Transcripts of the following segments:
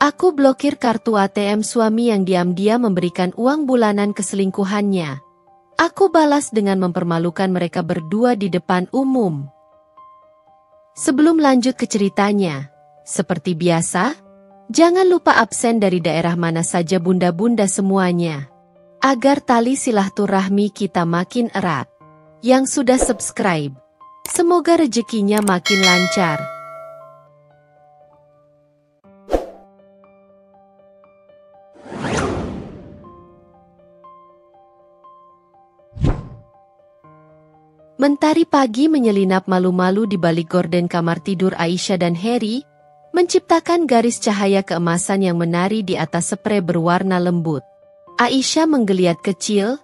Aku blokir kartu ATM suami yang diam-diam memberikan uang bulanan ke selingkuhannya. Aku balas dengan mempermalukan mereka berdua di depan umum. Sebelum lanjut ke ceritanya, seperti biasa, jangan lupa absen dari daerah mana saja bunda-bunda semuanya, agar tali silaturahmi kita makin erat. Yang sudah subscribe, semoga rezekinya makin lancar. Mentari pagi menyelinap malu-malu di balik gorden kamar tidur Aisyah dan Harry, menciptakan garis cahaya keemasan yang menari di atas sprei berwarna lembut. Aisyah menggeliat kecil,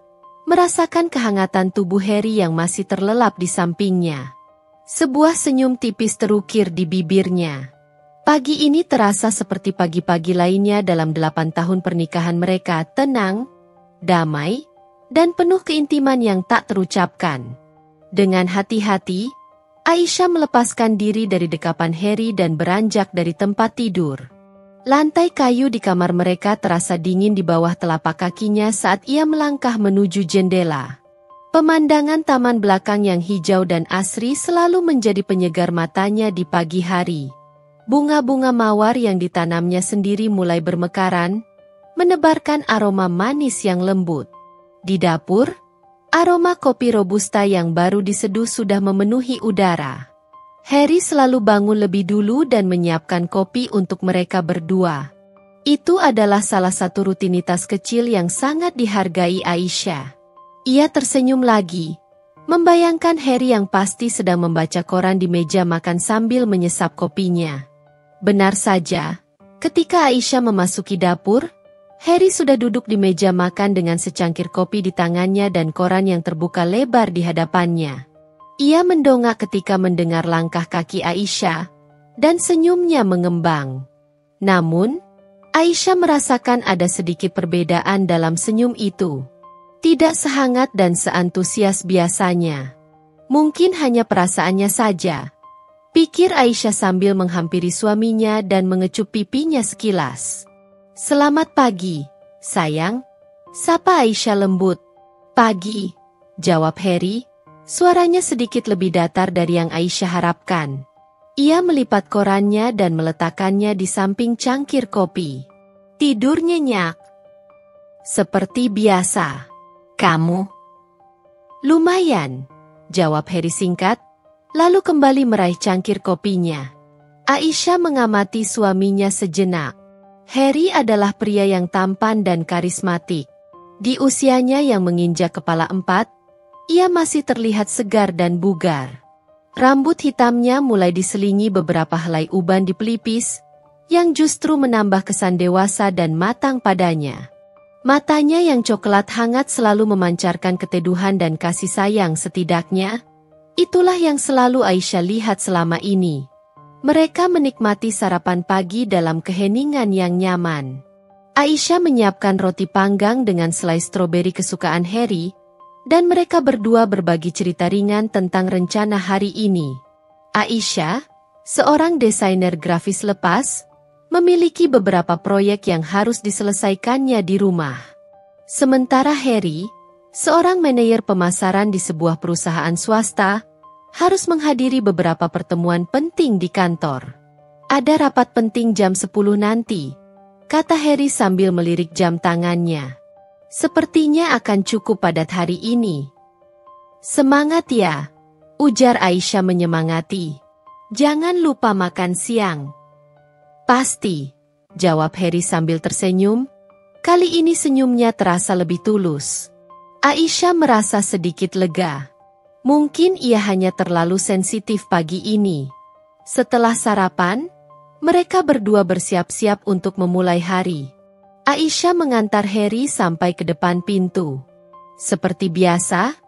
merasakan kehangatan tubuh Harry yang masih terlelap di sampingnya. Sebuah senyum tipis terukir di bibirnya. Pagi ini terasa seperti pagi-pagi lainnya dalam 8 tahun pernikahan mereka, tenang, damai, dan penuh keintiman yang tak terucapkan. Dengan hati-hati, Aisyah melepaskan diri dari dekapan Harry dan beranjak dari tempat tidur. Lantai kayu di kamar mereka terasa dingin di bawah telapak kakinya saat ia melangkah menuju jendela. Pemandangan taman belakang yang hijau dan asri selalu menjadi penyegar matanya di pagi hari. Bunga-bunga mawar yang ditanamnya sendiri mulai bermekaran, menebarkan aroma manis yang lembut. Di dapur, aroma kopi robusta yang baru diseduh sudah memenuhi udara. Harry selalu bangun lebih dulu dan menyiapkan kopi untuk mereka berdua. Itu adalah salah satu rutinitas kecil yang sangat dihargai Aisyah. Ia tersenyum lagi, membayangkan Harry yang pasti sedang membaca koran di meja makan sambil menyesap kopinya. Benar saja, ketika Aisyah memasuki dapur, Harry sudah duduk di meja makan dengan secangkir kopi di tangannya dan koran yang terbuka lebar di hadapannya. Ia mendongak ketika mendengar langkah kaki Aisyah, dan senyumnya mengembang. Namun, Aisyah merasakan ada sedikit perbedaan dalam senyum itu. Tidak sehangat dan seantusias biasanya. Mungkin hanya perasaannya saja, pikir Aisyah sambil menghampiri suaminya dan mengecup pipinya sekilas. "Selamat pagi, sayang," sapa Aisyah lembut. "Pagi," jawab Harry, suaranya sedikit lebih datar dari yang Aisyah harapkan. Ia melipat korannya dan meletakkannya di samping cangkir kopi. "Tidur nyenyak?" "Seperti biasa. Kamu?" "Lumayan," jawab Harry singkat, lalu kembali meraih cangkir kopinya. Aisyah mengamati suaminya sejenak. Harry adalah pria yang tampan dan karismatik. Di usianya yang menginjak kepala 4, ia masih terlihat segar dan bugar. Rambut hitamnya mulai diselingi beberapa helai uban di pelipis, yang justru menambah kesan dewasa dan matang padanya. Matanya yang coklat hangat selalu memancarkan keteduhan dan kasih sayang setidaknya. Itulah yang selalu Aisyah lihat selama ini. Mereka menikmati sarapan pagi dalam keheningan yang nyaman. Aisyah menyiapkan roti panggang dengan selai stroberi kesukaan Harry, dan mereka berdua berbagi cerita ringan tentang rencana hari ini. Aisyah, seorang desainer grafis lepas, memiliki beberapa proyek yang harus diselesaikannya di rumah. Sementara Harry, seorang manajer pemasaran di sebuah perusahaan swasta, harus menghadiri beberapa pertemuan penting di kantor. "Ada rapat penting jam 10 nanti," kata Harry sambil melirik jam tangannya. "Sepertinya akan cukup padat hari ini." "Semangat ya," ujar Aisyah menyemangati. "Jangan lupa makan siang." "Pasti," jawab Harry sambil tersenyum. Kali ini senyumnya terasa lebih tulus. Aisyah merasa sedikit lega. Mungkin ia hanya terlalu sensitif pagi ini. Setelah sarapan, mereka berdua bersiap-siap untuk memulai hari. Aisyah mengantar Harry sampai ke depan pintu. Seperti biasa,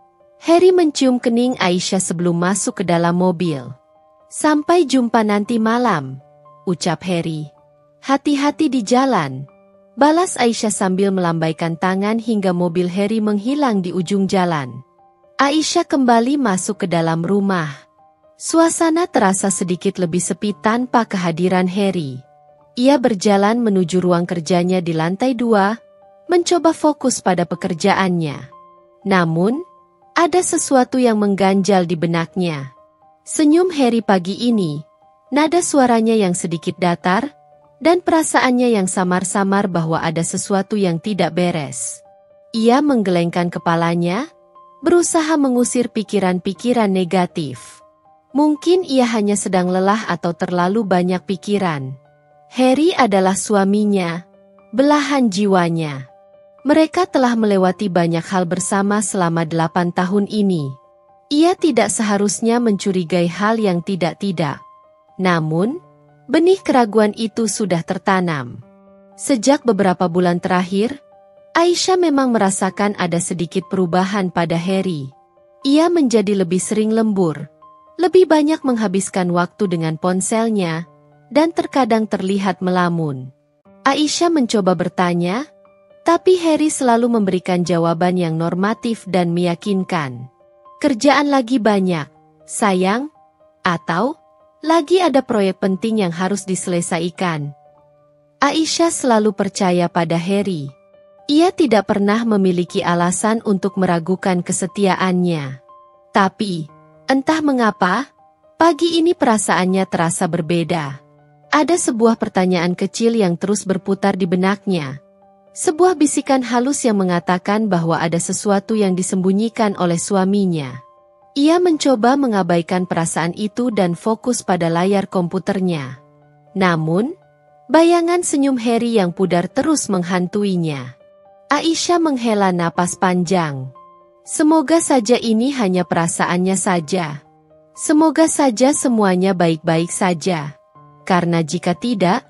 Harry mencium kening Aisyah sebelum masuk ke dalam mobil. "Sampai jumpa nanti malam," ucap Harry. "Hati-hati di jalan," balas Aisyah sambil melambaikan tangan hingga mobil Harry menghilang di ujung jalan. Aisyah kembali masuk ke dalam rumah. Suasana terasa sedikit lebih sepi tanpa kehadiran Harry. Ia berjalan menuju ruang kerjanya di lantai 2, mencoba fokus pada pekerjaannya. Namun, ada sesuatu yang mengganjal di benaknya. Senyum Harry pagi ini, nada suaranya yang sedikit datar, dan perasaannya yang samar-samar bahwa ada sesuatu yang tidak beres. Ia menggelengkan kepalanya, berusaha mengusir pikiran-pikiran negatif. Mungkin ia hanya sedang lelah atau terlalu banyak pikiran. Harry adalah suaminya, belahan jiwanya. Mereka telah melewati banyak hal bersama selama 8 tahun ini. Ia tidak seharusnya mencurigai hal yang tidak-tidak. Namun, benih keraguan itu sudah tertanam. Sejak beberapa bulan terakhir, Aisyah memang merasakan ada sedikit perubahan pada Harry. Ia menjadi lebih sering lembur, lebih banyak menghabiskan waktu dengan ponselnya, dan terkadang terlihat melamun. Aisyah mencoba bertanya, tapi Harry selalu memberikan jawaban yang normatif dan meyakinkan. Kerjaan lagi banyak, sayang, atau lagi ada proyek penting yang harus diselesaikan. Aisyah selalu percaya pada Harry. Ia tidak pernah memiliki alasan untuk meragukan kesetiaannya. Tapi, entah mengapa, pagi ini perasaannya terasa berbeda. Ada sebuah pertanyaan kecil yang terus berputar di benaknya. Sebuah bisikan halus yang mengatakan bahwa ada sesuatu yang disembunyikan oleh suaminya. Ia mencoba mengabaikan perasaan itu dan fokus pada layar komputernya. Namun, bayangan senyum Harry yang pudar terus menghantuinya. Aisyah menghela napas panjang. Semoga saja ini hanya perasaannya saja. Semoga saja semuanya baik-baik saja. Karena jika tidak,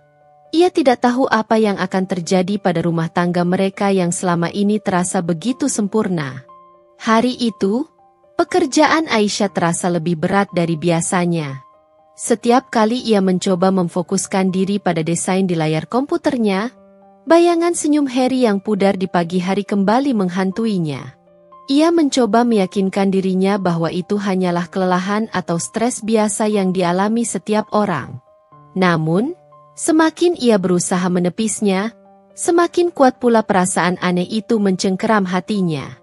ia tidak tahu apa yang akan terjadi pada rumah tangga mereka yang selama ini terasa begitu sempurna. Hari itu, pekerjaan Aisyah terasa lebih berat dari biasanya. Setiap kali ia mencoba memfokuskan diri pada desain di layar komputernya, bayangan senyum Harry yang pudar di pagi hari kembali menghantuinya. Ia mencoba meyakinkan dirinya bahwa itu hanyalah kelelahan atau stres biasa yang dialami setiap orang. Namun, semakin ia berusaha menepisnya, semakin kuat pula perasaan aneh itu mencengkeram hatinya.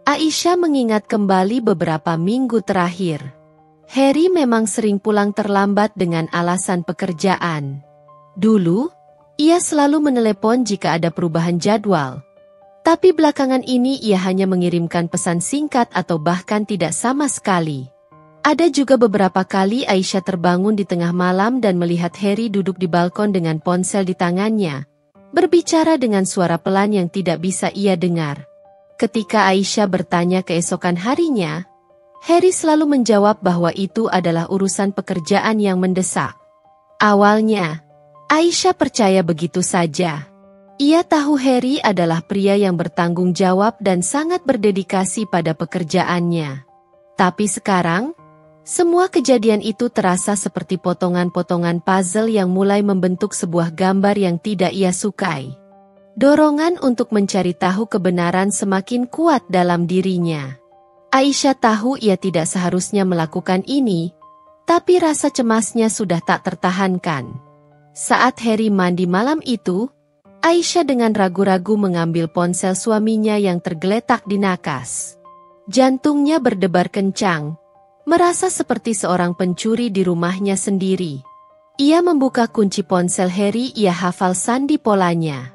Aisyah mengingat kembali beberapa minggu terakhir. Harry memang sering pulang terlambat dengan alasan pekerjaan. Dulu, ia selalu menelepon jika ada perubahan jadwal. Tapi belakangan ini ia hanya mengirimkan pesan singkat atau bahkan tidak sama sekali. Ada juga beberapa kali Aisyah terbangun di tengah malam dan melihat Harry duduk di balkon dengan ponsel di tangannya, berbicara dengan suara pelan yang tidak bisa ia dengar. Ketika Aisyah bertanya keesokan harinya, Harry selalu menjawab bahwa itu adalah urusan pekerjaan yang mendesak. Awalnya, Aisyah percaya begitu saja. Ia tahu Harry adalah pria yang bertanggung jawab dan sangat berdedikasi pada pekerjaannya. Tapi sekarang, semua kejadian itu terasa seperti potongan-potongan puzzle yang mulai membentuk sebuah gambar yang tidak ia sukai. Dorongan untuk mencari tahu kebenaran semakin kuat dalam dirinya. Aisyah tahu ia tidak seharusnya melakukan ini, tapi rasa cemasnya sudah tak tertahankan. Saat Harry mandi malam itu, Aisyah dengan ragu-ragu mengambil ponsel suaminya yang tergeletak di nakas. Jantungnya berdebar kencang, merasa seperti seorang pencuri di rumahnya sendiri. Ia membuka kunci ponsel Harry, ia hafal sandi polanya.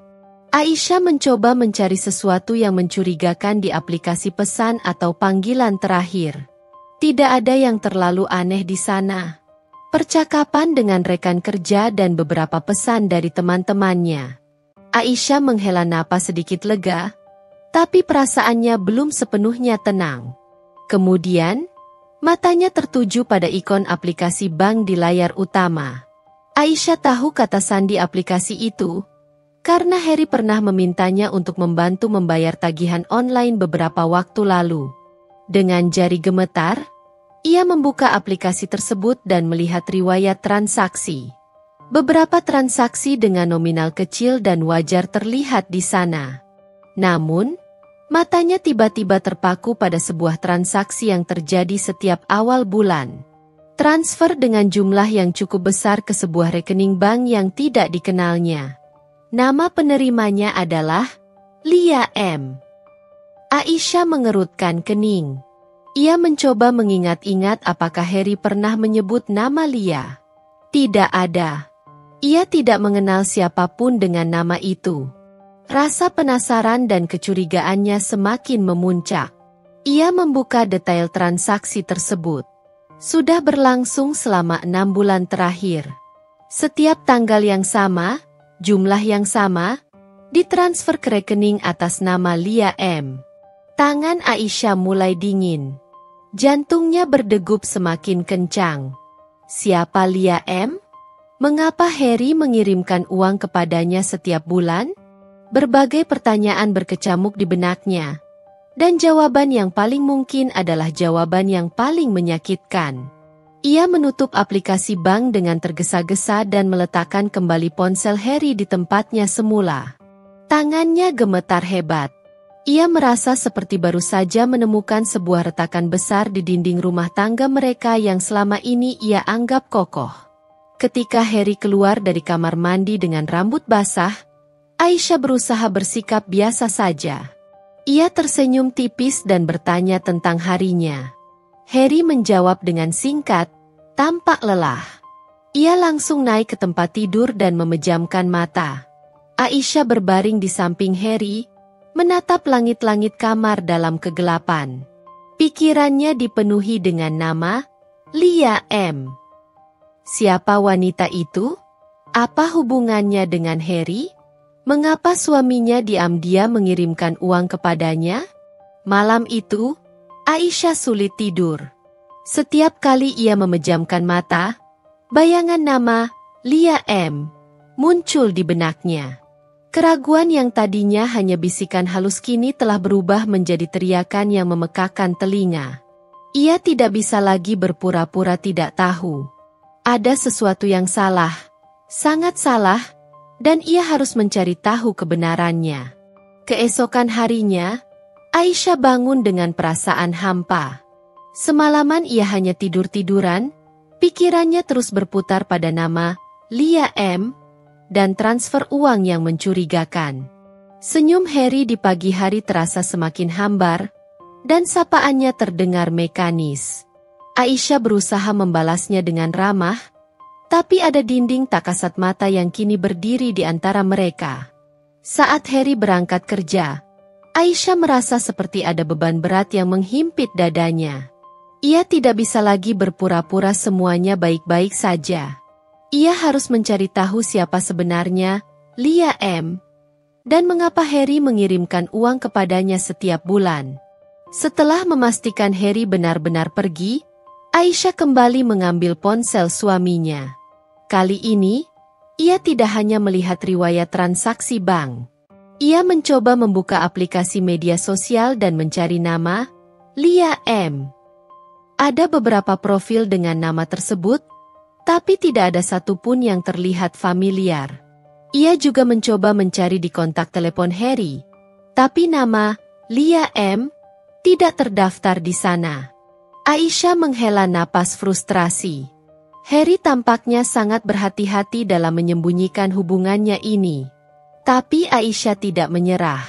Aisyah mencoba mencari sesuatu yang mencurigakan di aplikasi pesan atau panggilan terakhir. Tidak ada yang terlalu aneh di sana. Percakapan dengan rekan kerja dan beberapa pesan dari teman-temannya. Aisyah menghela napas sedikit lega, tapi perasaannya belum sepenuhnya tenang. Kemudian, matanya tertuju pada ikon aplikasi bank di layar utama. Aisyah tahu kata sandi aplikasi itu, karena Harry pernah memintanya untuk membantu membayar tagihan online beberapa waktu lalu. Dengan jari gemetar, ia membuka aplikasi tersebut dan melihat riwayat transaksi. Beberapa transaksi dengan nominal kecil dan wajar terlihat di sana. Namun, matanya tiba-tiba terpaku pada sebuah transaksi yang terjadi setiap awal bulan. Transfer dengan jumlah yang cukup besar ke sebuah rekening bank yang tidak dikenalnya. Nama penerimanya adalah Lia M. Aisyah mengerutkan kening. Ia mencoba mengingat-ingat apakah Heri pernah menyebut nama Lia. Tidak ada. Ia tidak mengenal siapapun dengan nama itu. Rasa penasaran dan kecurigaannya semakin memuncak. Ia membuka detail transaksi tersebut. Sudah berlangsung selama 6 bulan terakhir. Setiap tanggal yang sama, jumlah yang sama, ditransfer ke rekening atas nama Lia M. Tangan Aisyah mulai dingin. Jantungnya berdegup semakin kencang. Siapa Lia M? Mengapa Heri mengirimkan uang kepadanya setiap bulan? Berbagai pertanyaan berkecamuk di benaknya. Dan jawaban yang paling mungkin adalah jawaban yang paling menyakitkan. Ia menutup aplikasi bank dengan tergesa-gesa dan meletakkan kembali ponsel Heri di tempatnya semula. Tangannya gemetar hebat. Ia merasa seperti baru saja menemukan sebuah retakan besar di dinding rumah tangga mereka yang selama ini ia anggap kokoh. Ketika Heri keluar dari kamar mandi dengan rambut basah, Aisyah berusaha bersikap biasa saja. Ia tersenyum tipis dan bertanya tentang harinya. Heri menjawab dengan singkat, tampak lelah. Ia langsung naik ke tempat tidur dan memejamkan mata. Aisyah berbaring di samping Heri, menatap langit-langit kamar dalam kegelapan. Pikirannya dipenuhi dengan nama Lia M. Siapa wanita itu? Apa hubungannya dengan Heri? Mengapa suaminya diam-diam mengirimkan uang kepadanya? Malam itu, Aisyah sulit tidur. Setiap kali ia memejamkan mata, bayangan nama Lia M. muncul di benaknya. Keraguan yang tadinya hanya bisikan halus kini telah berubah menjadi teriakan yang memekakkan telinga. Ia tidak bisa lagi berpura-pura tidak tahu. Ada sesuatu yang salah, sangat salah, dan ia harus mencari tahu kebenarannya. Keesokan harinya, Aisyah bangun dengan perasaan hampa. Semalaman ia hanya tidur-tiduran, pikirannya terus berputar pada nama Lia M. dan transfer uang yang mencurigakan. Senyum Heri di pagi hari terasa semakin hambar, dan sapaannya terdengar mekanis. Aisyah berusaha membalasnya dengan ramah, tapi ada dinding tak kasat mata yang kini berdiri di antara mereka. Saat Heri berangkat kerja, Aisyah merasa seperti ada beban berat yang menghimpit dadanya. Ia tidak bisa lagi berpura-pura semuanya baik-baik saja. Ia harus mencari tahu siapa sebenarnya Lia M. dan mengapa Heri mengirimkan uang kepadanya setiap bulan. Setelah memastikan Heri benar-benar pergi, Aisyah kembali mengambil ponsel suaminya. Kali ini, ia tidak hanya melihat riwayat transaksi bank. Ia mencoba membuka aplikasi media sosial dan mencari nama Lia M. Ada beberapa profil dengan nama tersebut, tapi tidak ada satupun yang terlihat familiar. Ia juga mencoba mencari di kontak telepon Heri, tapi nama Lia M. tidak terdaftar di sana. Aisyah menghela napas frustrasi. Heri tampaknya sangat berhati-hati dalam menyembunyikan hubungannya ini. Tapi Aisyah tidak menyerah.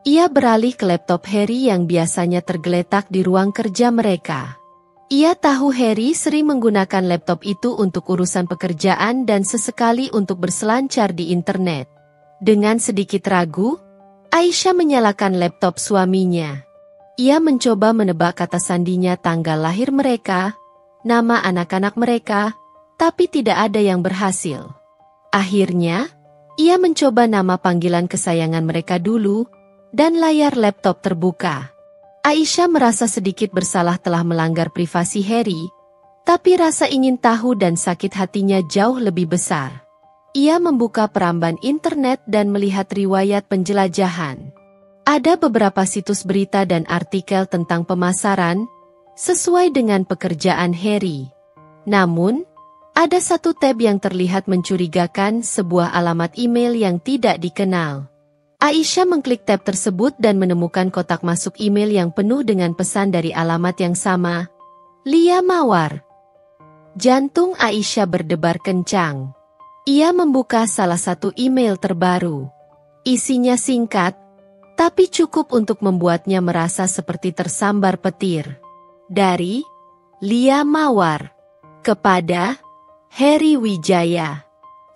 Ia beralih ke laptop Heri yang biasanya tergeletak di ruang kerja mereka. Ia tahu Heri sering menggunakan laptop itu untuk urusan pekerjaan dan sesekali untuk berselancar di internet. Dengan sedikit ragu, Aisyah menyalakan laptop suaminya. Ia mencoba menebak kata sandinya tanggal lahir mereka, nama anak-anak mereka, tapi tidak ada yang berhasil. Akhirnya, ia mencoba nama panggilan kesayangan mereka dulu, dan layar laptop terbuka. Aisyah merasa sedikit bersalah telah melanggar privasi Heri, tapi rasa ingin tahu dan sakit hatinya jauh lebih besar. Ia membuka peramban internet dan melihat riwayat penjelajahan. Ada beberapa situs berita dan artikel tentang pemasaran, sesuai dengan pekerjaan Heri. Namun, ada satu tab yang terlihat mencurigakan, sebuah alamat email yang tidak dikenal. Aisyah mengklik tab tersebut dan menemukan kotak masuk email yang penuh dengan pesan dari alamat yang sama, Lia Mawar. Jantung Aisyah berdebar kencang. Ia membuka salah satu email terbaru. Isinya singkat, tapi cukup untuk membuatnya merasa seperti tersambar petir. Dari Lia Mawar kepada Heri Wijaya.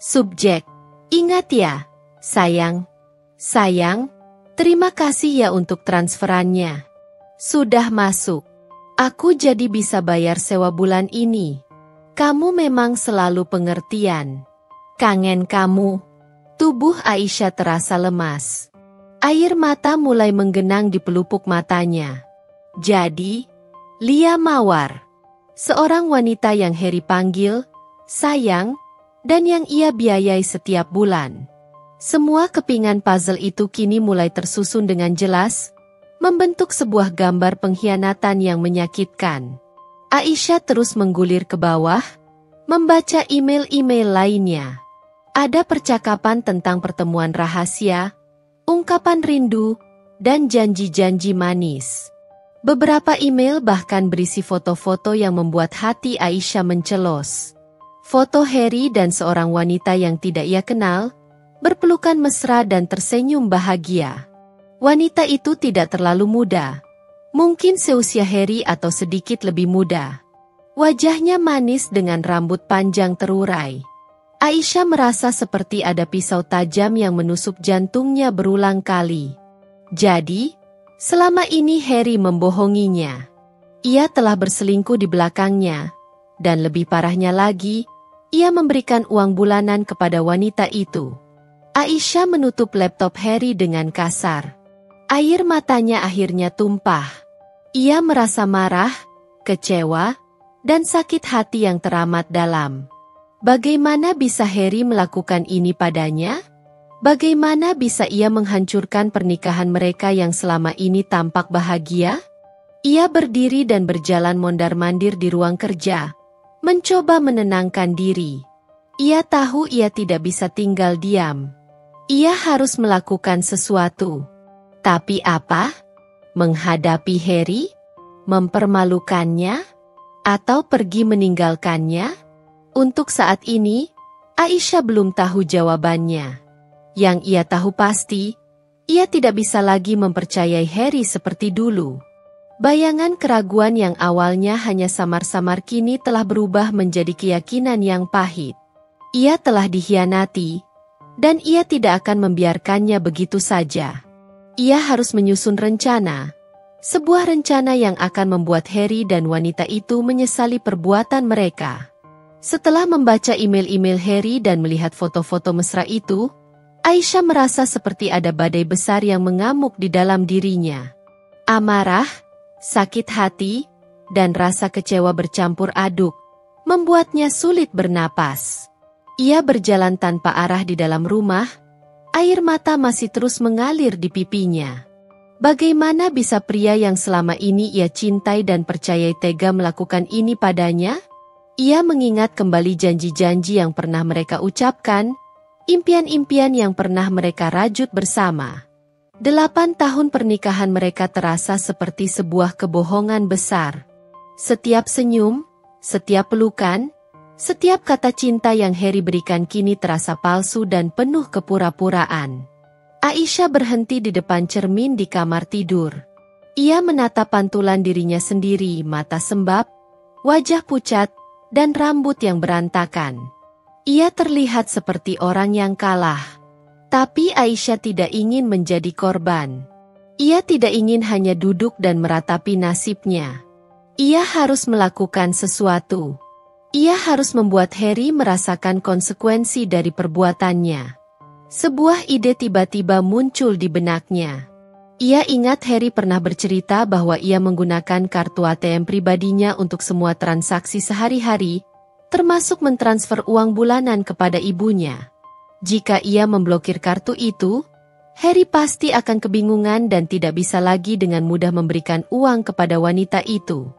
Subjek, ingat ya, sayang. Sayang, terima kasih ya untuk transferannya. Sudah masuk. Aku jadi bisa bayar sewa bulan ini. Kamu memang selalu pengertian. Kangen kamu. Tubuh Aisyah terasa lemas. Air mata mulai menggenang di pelupuk matanya. Jadi, Lia Mawar, seorang wanita yang Heri panggil, sayang, dan yang ia biayai setiap bulan. Semua kepingan puzzle itu kini mulai tersusun dengan jelas, membentuk sebuah gambar pengkhianatan yang menyakitkan. Aisyah terus menggulir ke bawah, membaca email-email lainnya. Ada percakapan tentang pertemuan rahasia, ungkapan rindu, dan janji-janji manis. Beberapa email bahkan berisi foto-foto yang membuat hati Aisyah mencelos. Foto Heri dan seorang wanita yang tidak ia kenal, berpelukan mesra dan tersenyum bahagia. Wanita itu tidak terlalu muda. Mungkin seusia Heri atau sedikit lebih muda. Wajahnya manis dengan rambut panjang terurai. Aisyah merasa seperti ada pisau tajam yang menusuk jantungnya berulang kali. Jadi, selama ini Heri membohonginya. Ia telah berselingkuh di belakangnya. Dan lebih parahnya lagi, ia memberikan uang bulanan kepada wanita itu. Aisyah menutup laptop Heri dengan kasar. Air matanya akhirnya tumpah. Ia merasa marah, kecewa, dan sakit hati yang teramat dalam. Bagaimana bisa Heri melakukan ini padanya? Bagaimana bisa ia menghancurkan pernikahan mereka yang selama ini tampak bahagia? Ia berdiri dan berjalan mondar-mandir di ruang kerja, mencoba menenangkan diri. Ia tahu ia tidak bisa tinggal diam. Ia harus melakukan sesuatu. Tapi apa? Menghadapi Heri? Mempermalukannya? Atau pergi meninggalkannya? Untuk saat ini, Aisyah belum tahu jawabannya. Yang ia tahu pasti, ia tidak bisa lagi mempercayai Heri seperti dulu. Bayangan keraguan yang awalnya hanya samar-samar kini telah berubah menjadi keyakinan yang pahit. Ia telah dikhianati, dan ia tidak akan membiarkannya begitu saja. Ia harus menyusun rencana. Sebuah rencana yang akan membuat Heri dan wanita itu menyesali perbuatan mereka. Setelah membaca email-email Heri dan melihat foto-foto mesra itu, Aisyah merasa seperti ada badai besar yang mengamuk di dalam dirinya. Amarah, sakit hati, dan rasa kecewa bercampur aduk, membuatnya sulit bernapas. Ia berjalan tanpa arah di dalam rumah, air mata masih terus mengalir di pipinya. Bagaimana bisa pria yang selama ini ia cintai dan percayai tega melakukan ini padanya? Ia mengingat kembali janji-janji yang pernah mereka ucapkan, impian-impian yang pernah mereka rajut bersama. 8 tahun pernikahan mereka terasa seperti sebuah kebohongan besar. Setiap senyum, setiap pelukan, setiap kata cinta yang Heri berikan kini terasa palsu dan penuh kepura-puraan. Aisyah berhenti di depan cermin di kamar tidur. Ia menatap pantulan dirinya sendiri, mata sembab, wajah pucat, dan rambut yang berantakan. Ia terlihat seperti orang yang kalah. Tapi Aisyah tidak ingin menjadi korban. Ia tidak ingin hanya duduk dan meratapi nasibnya. Ia harus melakukan sesuatu. Ia harus membuat Heri merasakan konsekuensi dari perbuatannya. Sebuah ide tiba-tiba muncul di benaknya. Ia ingat Heri pernah bercerita bahwa ia menggunakan kartu ATM pribadinya untuk semua transaksi sehari-hari, termasuk mentransfer uang bulanan kepada ibunya. Jika ia memblokir kartu itu, Heri pasti akan kebingungan dan tidak bisa lagi dengan mudah memberikan uang kepada wanita itu.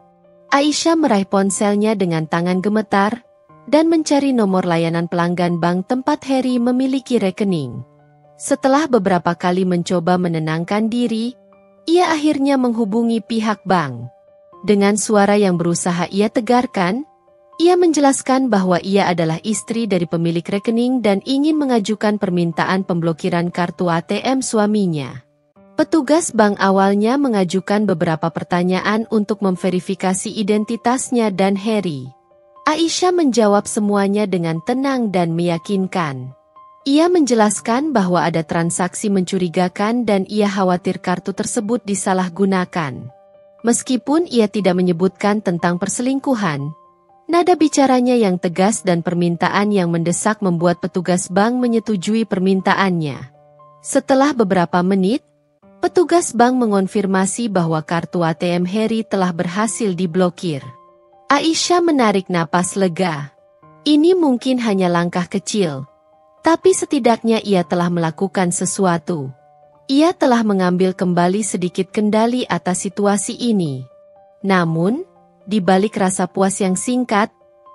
Aisyah meraih ponselnya dengan tangan gemetar, dan mencari nomor layanan pelanggan bank tempat Heri memiliki rekening. Setelah beberapa kali mencoba menenangkan diri, ia akhirnya menghubungi pihak bank. Dengan suara yang berusaha ia tegarkan, Ia menjelaskan bahwa ia adalah istri dari pemilik rekening dan ingin mengajukan permintaan pemblokiran kartu ATM suaminya. Petugas bank awalnya mengajukan beberapa pertanyaan untuk memverifikasi identitasnya dan Harry. Aisyah menjawab semuanya dengan tenang dan meyakinkan. Ia menjelaskan bahwa ada transaksi mencurigakan dan ia khawatir kartu tersebut disalahgunakan. Meskipun ia tidak menyebutkan tentang perselingkuhan, nada bicaranya yang tegas dan permintaan yang mendesak membuat petugas bank menyetujui permintaannya. Setelah beberapa menit, petugas bank mengonfirmasi bahwa kartu ATM Harry telah berhasil diblokir. Aisyah menarik napas lega. Ini mungkin hanya langkah kecil, tapi setidaknya ia telah melakukan sesuatu. Ia telah mengambil kembali sedikit kendali atas situasi ini. Namun, di balik rasa puas yang singkat,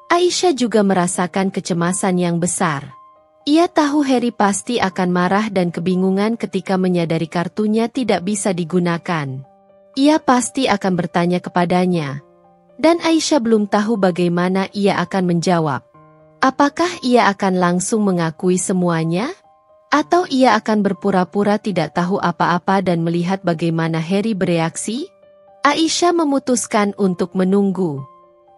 Aisyah juga merasakan kecemasan yang besar. Ia tahu Harry pasti akan marah dan kebingungan ketika menyadari kartunya tidak bisa digunakan. Ia pasti akan bertanya kepadanya. Dan Aisyah belum tahu bagaimana ia akan menjawab. Apakah ia akan langsung mengakui semuanya? Atau ia akan berpura-pura tidak tahu apa-apa dan melihat bagaimana Harry bereaksi? Aisyah memutuskan untuk menunggu.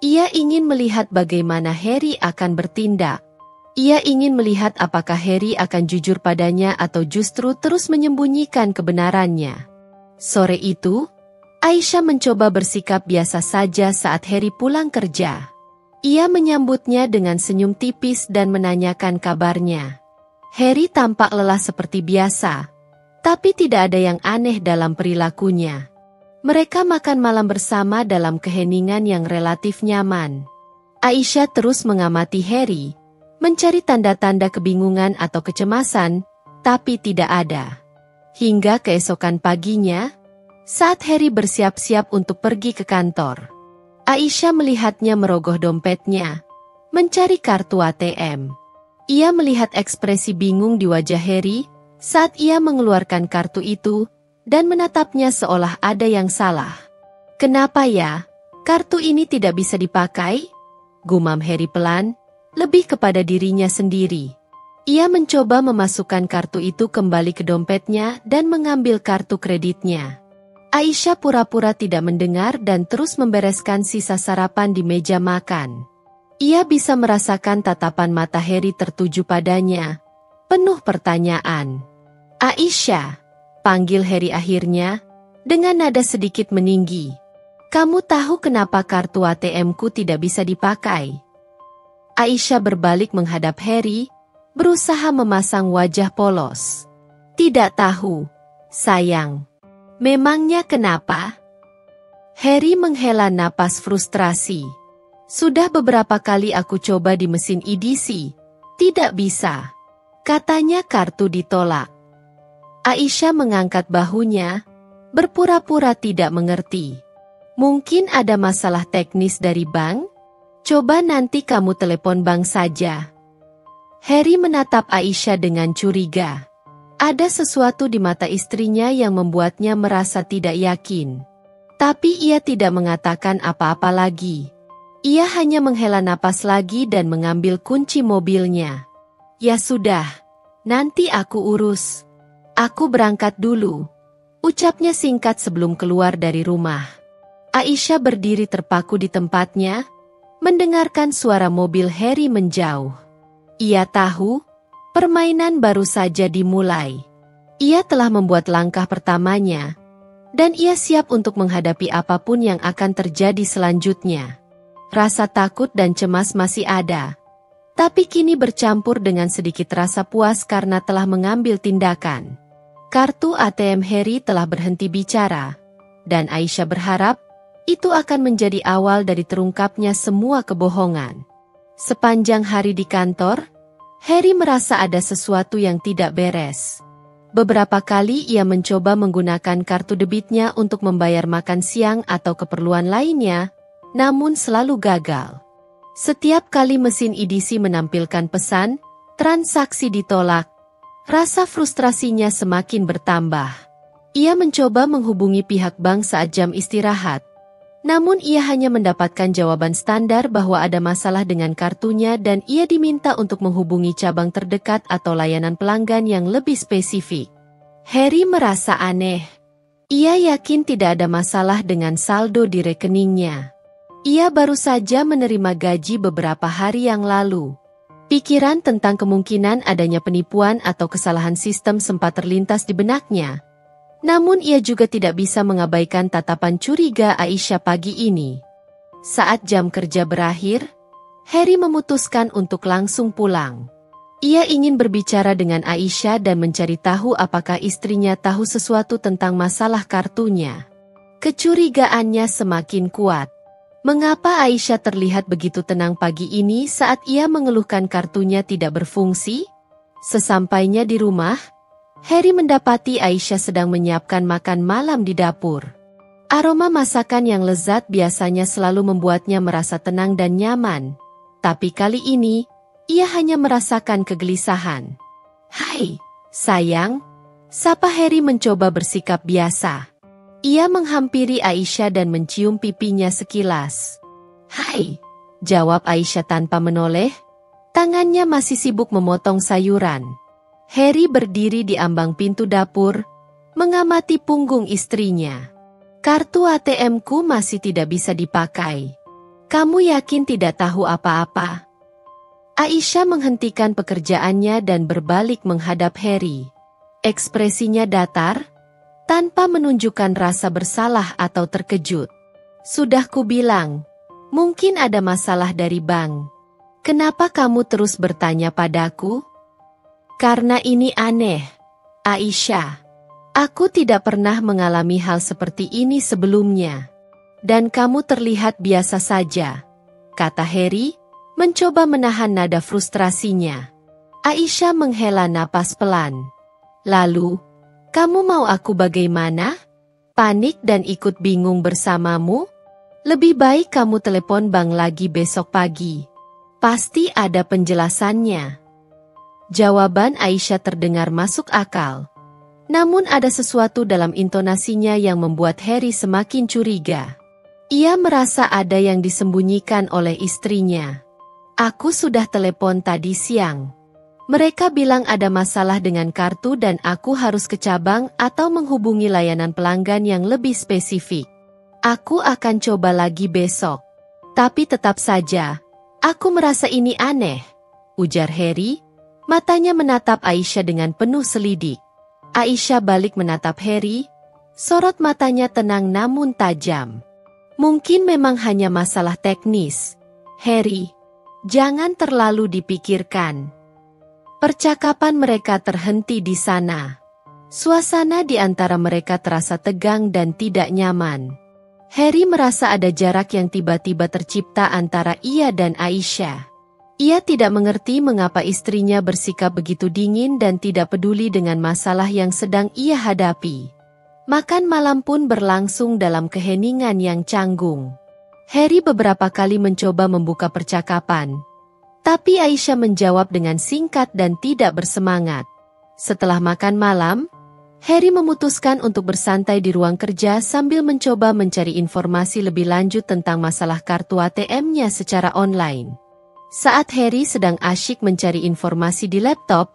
Ia ingin melihat bagaimana Harry akan bertindak. Ia ingin melihat apakah Harry akan jujur padanya atau justru terus menyembunyikan kebenarannya. Sore itu, Aisyah mencoba bersikap biasa saja saat Harry pulang kerja. Ia menyambutnya dengan senyum tipis dan menanyakan kabarnya. Harry tampak lelah seperti biasa, tapi tidak ada yang aneh dalam perilakunya. Mereka makan malam bersama dalam keheningan yang relatif nyaman. Aisyah terus mengamati Harry, mencari tanda-tanda kebingungan atau kecemasan, tapi tidak ada. Hingga keesokan paginya, saat Harry bersiap-siap untuk pergi ke kantor, Aisyah melihatnya merogoh dompetnya, mencari kartu ATM. Ia melihat ekspresi bingung di wajah Harry saat ia mengeluarkan kartu itu dan menatapnya seolah ada yang salah. "Kenapa ya, kartu ini tidak bisa dipakai?" gumam Harry pelan, lebih kepada dirinya sendiri. Ia mencoba memasukkan kartu itu kembali ke dompetnya dan mengambil kartu kreditnya. Aisyah pura-pura tidak mendengar dan terus membereskan sisa sarapan di meja makan. Ia bisa merasakan tatapan mata Harry tertuju padanya, penuh pertanyaan. "Aisyah," panggil Harry akhirnya, dengan nada sedikit meninggi. "Kamu tahu kenapa kartu ATM-ku tidak bisa dipakai?" Aisyah berbalik menghadap Harry, berusaha memasang wajah polos. "Tidak tahu, sayang." "Memangnya kenapa?" Harry menghela napas frustrasi. "Sudah beberapa kali aku coba di mesin EDC, tidak bisa. Katanya kartu ditolak." Aisyah mengangkat bahunya, berpura-pura tidak mengerti. "Mungkin ada masalah teknis dari bank? Coba nanti kamu telepon bank saja." Harry menatap Aisyah dengan curiga. Ada sesuatu di mata istrinya yang membuatnya merasa tidak yakin. Tapi ia tidak mengatakan apa-apa lagi. Ia hanya menghela napas lagi dan mengambil kunci mobilnya. "Ya sudah, nanti aku urus. Aku berangkat dulu," ucapnya singkat sebelum keluar dari rumah. Aisyah berdiri terpaku di tempatnya, mendengarkan suara mobil Harry menjauh. Ia tahu, permainan baru saja dimulai. Ia telah membuat langkah pertamanya, dan ia siap untuk menghadapi apapun yang akan terjadi selanjutnya. Rasa takut dan cemas masih ada, tapi kini bercampur dengan sedikit rasa puas karena telah mengambil tindakan. Kartu ATM Harry telah berhenti bicara, dan Aisyah berharap itu akan menjadi awal dari terungkapnya semua kebohongan. Sepanjang hari di kantor, Harry merasa ada sesuatu yang tidak beres. Beberapa kali ia mencoba menggunakan kartu debitnya untuk membayar makan siang atau keperluan lainnya, namun selalu gagal. Setiap kali mesin EDC menampilkan pesan, transaksi ditolak, rasa frustrasinya semakin bertambah. Ia mencoba menghubungi pihak bank saat jam istirahat, Namun ia hanya mendapatkan jawaban standar bahwa ada masalah dengan kartunya dan ia diminta untuk menghubungi cabang terdekat atau layanan pelanggan yang lebih spesifik. Harry merasa aneh. Ia yakin tidak ada masalah dengan saldo di rekeningnya. Ia baru saja menerima gaji beberapa hari yang lalu. Pikiran tentang kemungkinan adanya penipuan atau kesalahan sistem sempat terlintas di benaknya. Namun ia juga tidak bisa mengabaikan tatapan curiga Aisyah pagi ini. Saat jam kerja berakhir, Harry memutuskan untuk langsung pulang. Ia ingin berbicara dengan Aisyah dan mencari tahu apakah istrinya tahu sesuatu tentang masalah kartunya. Kecurigaannya semakin kuat. Mengapa Aisyah terlihat begitu tenang pagi ini saat ia mengeluhkan kartunya tidak berfungsi? Sesampainya di rumah, Harry mendapati Aisyah sedang menyiapkan makan malam di dapur. Aroma masakan yang lezat biasanya selalu membuatnya merasa tenang dan nyaman. Tapi kali ini, ia hanya merasakan kegelisahan. "Hai, sayang," sapa Harry mencoba bersikap biasa. Ia menghampiri Aisyah dan mencium pipinya sekilas. "Hai," jawab Aisyah tanpa menoleh. Tangannya masih sibuk memotong sayuran. Harry berdiri di ambang pintu dapur, mengamati punggung istrinya. "Kartu ATM-ku masih tidak bisa dipakai. Kamu yakin tidak tahu apa-apa?" Aisyah menghentikan pekerjaannya dan berbalik menghadap Harry. Ekspresinya datar, tanpa menunjukkan rasa bersalah atau terkejut. "Sudah kubilang, mungkin ada masalah dari bank. Kenapa kamu terus bertanya padaku?" "Karena ini aneh, Aisyah. Aku tidak pernah mengalami hal seperti ini sebelumnya. Dan kamu terlihat biasa saja," kata Harry, mencoba menahan nada frustrasinya. Aisyah menghela napas pelan. "Lalu, kamu mau aku bagaimana? Panik dan ikut bingung bersamamu? Lebih baik kamu telepon bank lagi besok pagi. Pasti ada penjelasannya." Jawaban Aisyah terdengar masuk akal. Namun ada sesuatu dalam intonasinya yang membuat Harry semakin curiga. Ia merasa ada yang disembunyikan oleh istrinya. "Aku sudah telepon tadi siang. Mereka bilang ada masalah dengan kartu dan aku harus ke cabang atau menghubungi layanan pelanggan yang lebih spesifik. Aku akan coba lagi besok. Tapi tetap saja, aku merasa ini aneh," ujar Harry. Matanya menatap Aisyah dengan penuh selidik. Aisyah balik menatap Harry. Sorot matanya tenang namun tajam. "Mungkin memang hanya masalah teknis. Harry, jangan terlalu dipikirkan." Percakapan mereka terhenti di sana. Suasana di antara mereka terasa tegang dan tidak nyaman. Harry merasa ada jarak yang tiba-tiba tercipta antara ia dan Aisyah. Ia tidak mengerti mengapa istrinya bersikap begitu dingin dan tidak peduli dengan masalah yang sedang ia hadapi. Makan malam pun berlangsung dalam keheningan yang canggung. Harry beberapa kali mencoba membuka percakapan. Tapi Aisyah menjawab dengan singkat dan tidak bersemangat. Setelah makan malam, Harry memutuskan untuk bersantai di ruang kerja sambil mencoba mencari informasi lebih lanjut tentang masalah kartu ATM-nya secara online. Saat Harry sedang asyik mencari informasi di laptop,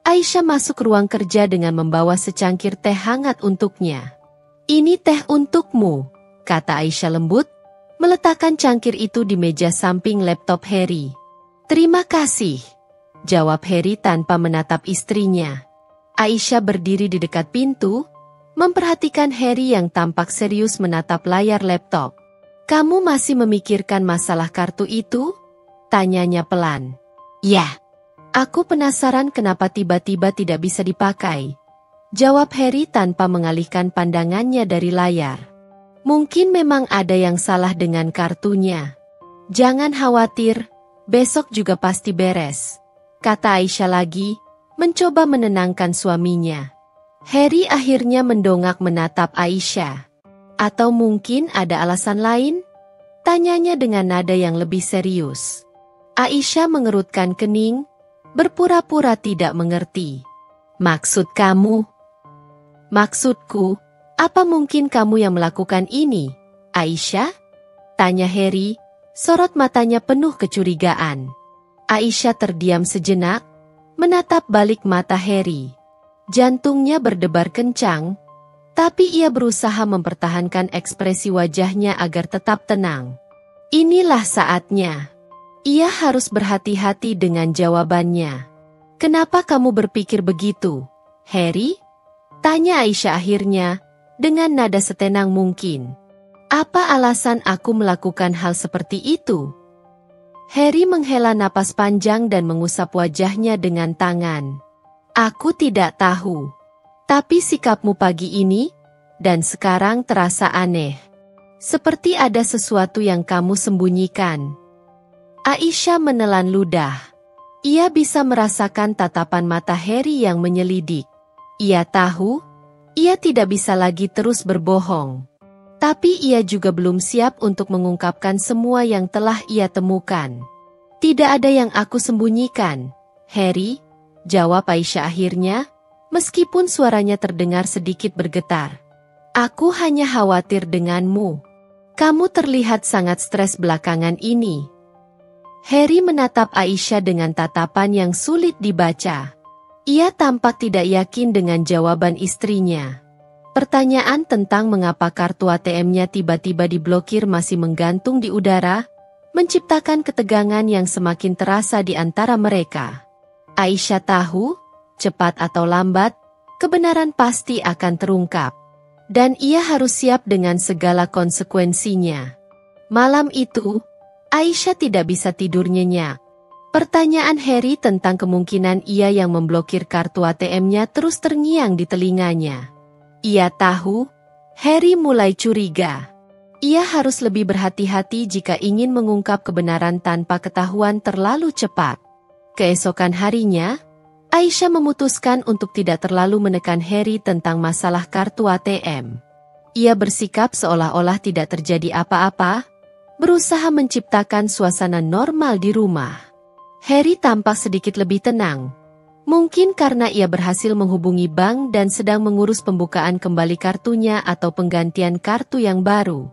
Aisyah masuk ruang kerja dengan membawa secangkir teh hangat untuknya. "Ini teh untukmu," kata Aisyah lembut, meletakkan cangkir itu di meja samping laptop Harry. "Terima kasih," jawab Harry tanpa menatap istrinya. Aisyah berdiri di dekat pintu, memperhatikan Harry yang tampak serius menatap layar laptop. "Kamu masih memikirkan masalah kartu itu?" tanyanya pelan. "Ya, aku penasaran kenapa tiba-tiba tidak bisa dipakai," jawab Harry tanpa mengalihkan pandangannya dari layar. "Mungkin memang ada yang salah dengan kartunya. Jangan khawatir, besok juga pasti beres," kata Aisyah lagi, mencoba menenangkan suaminya. Harry akhirnya mendongak menatap Aisyah. "Atau mungkin ada alasan lain?" tanyanya dengan nada yang lebih serius. Aisyah mengerutkan kening, berpura-pura tidak mengerti. "Maksud kamu?" "Maksudku, apa mungkin kamu yang melakukan ini, Aisyah?" Tanya Harry, sorot matanya penuh kecurigaan. Aisyah terdiam sejenak, menatap balik mata Harry. Jantungnya berdebar kencang, tapi ia berusaha mempertahankan ekspresi wajahnya agar tetap tenang. Inilah saatnya. Ia harus berhati-hati dengan jawabannya. Kenapa kamu berpikir begitu, Harry? Tanya Aisyah akhirnya, dengan nada setenang mungkin. Apa alasan aku melakukan hal seperti itu? Harry menghela napas panjang dan mengusap wajahnya dengan tangan. Aku tidak tahu. Tapi sikapmu pagi ini, dan sekarang terasa aneh. Seperti ada sesuatu yang kamu sembunyikan. Aisyah menelan ludah. Ia bisa merasakan tatapan mata Harry yang menyelidik. Ia tahu, ia tidak bisa lagi terus berbohong. Tapi ia juga belum siap untuk mengungkapkan semua yang telah ia temukan. Tidak ada yang aku sembunyikan, Harry, jawab Aisyah akhirnya, meskipun suaranya terdengar sedikit bergetar. Aku hanya khawatir denganmu. Kamu terlihat sangat stres belakangan ini. Harry menatap Aisyah dengan tatapan yang sulit dibaca. Ia tampak tidak yakin dengan jawaban istrinya. Pertanyaan tentang mengapa kartu ATM-nya tiba-tiba diblokir masih menggantung di udara, menciptakan ketegangan yang semakin terasa di antara mereka. Aisyah tahu, cepat atau lambat, kebenaran pasti akan terungkap. Dan ia harus siap dengan segala konsekuensinya. Malam itu, Aisyah tidak bisa tidur nyenyak. Pertanyaan Harry tentang kemungkinan ia yang memblokir kartu ATM-nya terus terngiang di telinganya. Ia tahu, Harry mulai curiga. Ia harus lebih berhati-hati jika ingin mengungkap kebenaran tanpa ketahuan terlalu cepat. Keesokan harinya, Aisyah memutuskan untuk tidak terlalu menekan Harry tentang masalah kartu ATM. Ia bersikap seolah-olah tidak terjadi apa-apa, berusaha menciptakan suasana normal di rumah. Harry tampak sedikit lebih tenang. Mungkin karena ia berhasil menghubungi bank dan sedang mengurus pembukaan kembali kartunya atau penggantian kartu yang baru.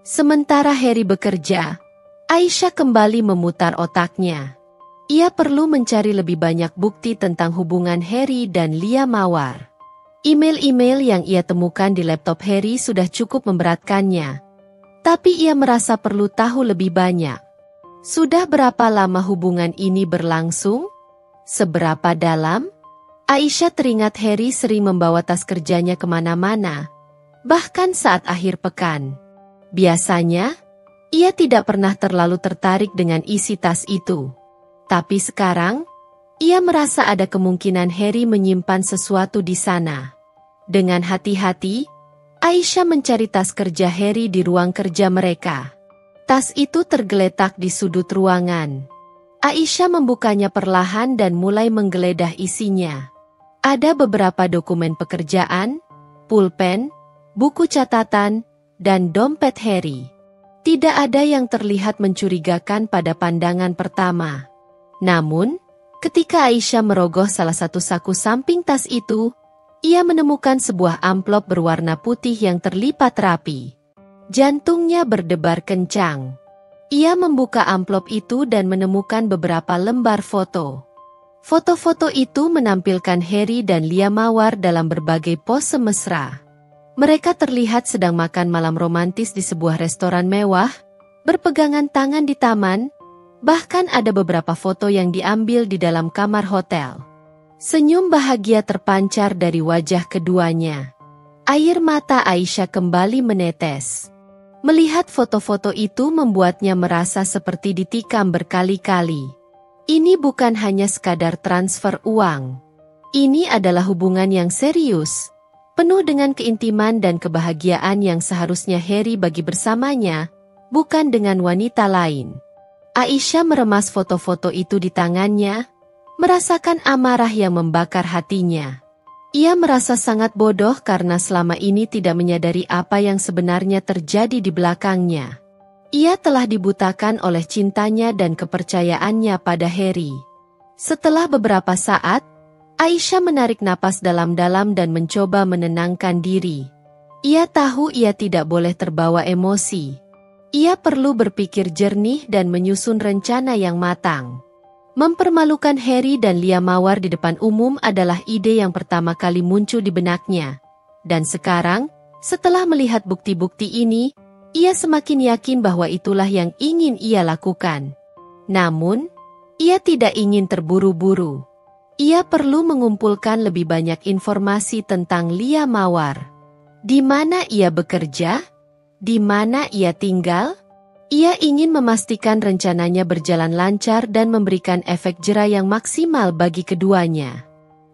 Sementara Harry bekerja, Aisyah kembali memutar otaknya. Ia perlu mencari lebih banyak bukti tentang hubungan Harry dan Lia Mawar. Email-email yang ia temukan di laptop Harry sudah cukup memberatkannya. Tapi ia merasa perlu tahu lebih banyak. Sudah berapa lama hubungan ini berlangsung? Seberapa dalam? Aisyah teringat Harry sering membawa tas kerjanya kemana-mana, bahkan saat akhir pekan. Biasanya, ia tidak pernah terlalu tertarik dengan isi tas itu. Tapi sekarang, ia merasa ada kemungkinan Harry menyimpan sesuatu di sana. Dengan hati-hati, Aisyah mencari tas kerja Harry di ruang kerja mereka. Tas itu tergeletak di sudut ruangan. Aisyah membukanya perlahan dan mulai menggeledah isinya. Ada beberapa dokumen pekerjaan, pulpen, buku catatan, dan dompet Harry. Tidak ada yang terlihat mencurigakan pada pandangan pertama. Namun, ketika Aisyah merogoh salah satu saku samping tas itu, ia menemukan sebuah amplop berwarna putih yang terlipat rapi. Jantungnya berdebar kencang. Ia membuka amplop itu dan menemukan beberapa lembar foto. Foto-foto itu menampilkan Harry dan Lia Mawar dalam berbagai pose mesra. Mereka terlihat sedang makan malam romantis di sebuah restoran mewah, berpegangan tangan di taman, bahkan ada beberapa foto yang diambil di dalam kamar hotel. Senyum bahagia terpancar dari wajah keduanya. Air mata Aisyah kembali menetes. Melihat foto-foto itu membuatnya merasa seperti ditikam berkali-kali. Ini bukan hanya sekadar transfer uang. Ini adalah hubungan yang serius, penuh dengan keintiman dan kebahagiaan yang seharusnya Harry bagi bersamanya, bukan dengan wanita lain. Aisyah meremas foto-foto itu di tangannya, merasakan amarah yang membakar hatinya. Ia merasa sangat bodoh karena selama ini tidak menyadari apa yang sebenarnya terjadi di belakangnya. Ia telah dibutakan oleh cintanya dan kepercayaannya pada Harry. Setelah beberapa saat, Aisyah menarik napas dalam-dalam dan mencoba menenangkan diri. Ia tahu ia tidak boleh terbawa emosi. Ia perlu berpikir jernih dan menyusun rencana yang matang. Mempermalukan Harry dan Lia Mawar di depan umum adalah ide yang pertama kali muncul di benaknya. Dan sekarang, setelah melihat bukti-bukti ini, ia semakin yakin bahwa itulah yang ingin ia lakukan. Namun, ia tidak ingin terburu-buru. Ia perlu mengumpulkan lebih banyak informasi tentang Lia Mawar. Di mana ia bekerja? Di mana ia tinggal? Ia ingin memastikan rencananya berjalan lancar dan memberikan efek jera yang maksimal bagi keduanya.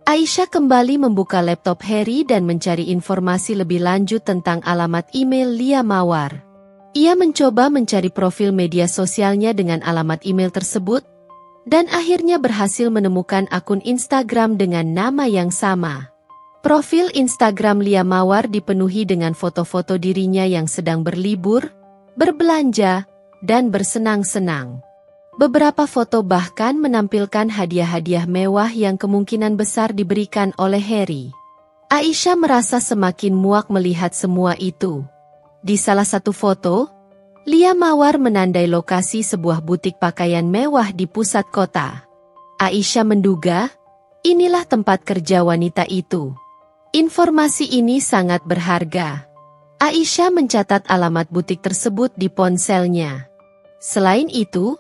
Aisyah kembali membuka laptop Harry dan mencari informasi lebih lanjut tentang alamat email Lia Mawar. Ia mencoba mencari profil media sosialnya dengan alamat email tersebut, dan akhirnya berhasil menemukan akun Instagram dengan nama yang sama. Profil Instagram Lia Mawar dipenuhi dengan foto-foto dirinya yang sedang berlibur, berbelanja, dan bersenang-senang. Beberapa foto bahkan menampilkan hadiah-hadiah mewah yang kemungkinan besar diberikan oleh Harry. Aisyah merasa semakin muak melihat semua itu. Di salah satu foto, Lia Mawar menandai lokasi sebuah butik pakaian mewah di pusat kota. Aisyah menduga, inilah tempat kerja wanita itu. Informasi ini sangat berharga. Aisyah mencatat alamat butik tersebut di ponselnya. Selain itu,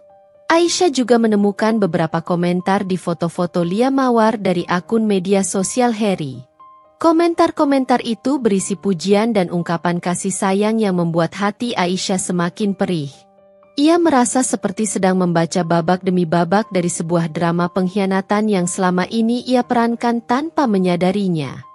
Aisyah juga menemukan beberapa komentar di foto-foto Lia Mawar dari akun media sosial Harry. Komentar-komentar itu berisi pujian dan ungkapan kasih sayang yang membuat hati Aisyah semakin perih. Ia merasa seperti sedang membaca babak demi babak dari sebuah drama pengkhianatan yang selama ini ia perankan tanpa menyadarinya.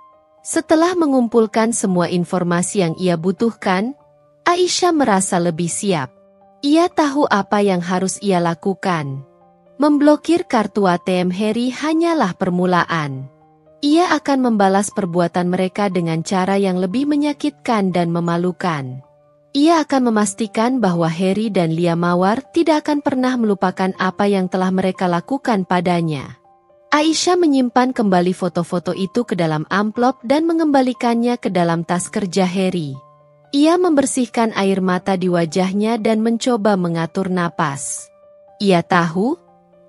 Setelah mengumpulkan semua informasi yang ia butuhkan, Aisyah merasa lebih siap. Ia tahu apa yang harus ia lakukan. Memblokir kartu ATM Harry hanyalah permulaan. Ia akan membalas perbuatan mereka dengan cara yang lebih menyakitkan dan memalukan. Ia akan memastikan bahwa Harry dan Lia Mawar tidak akan pernah melupakan apa yang telah mereka lakukan padanya. Aisyah menyimpan kembali foto-foto itu ke dalam amplop dan mengembalikannya ke dalam tas kerja Harry. Ia membersihkan air mata di wajahnya dan mencoba mengatur napas. Ia tahu,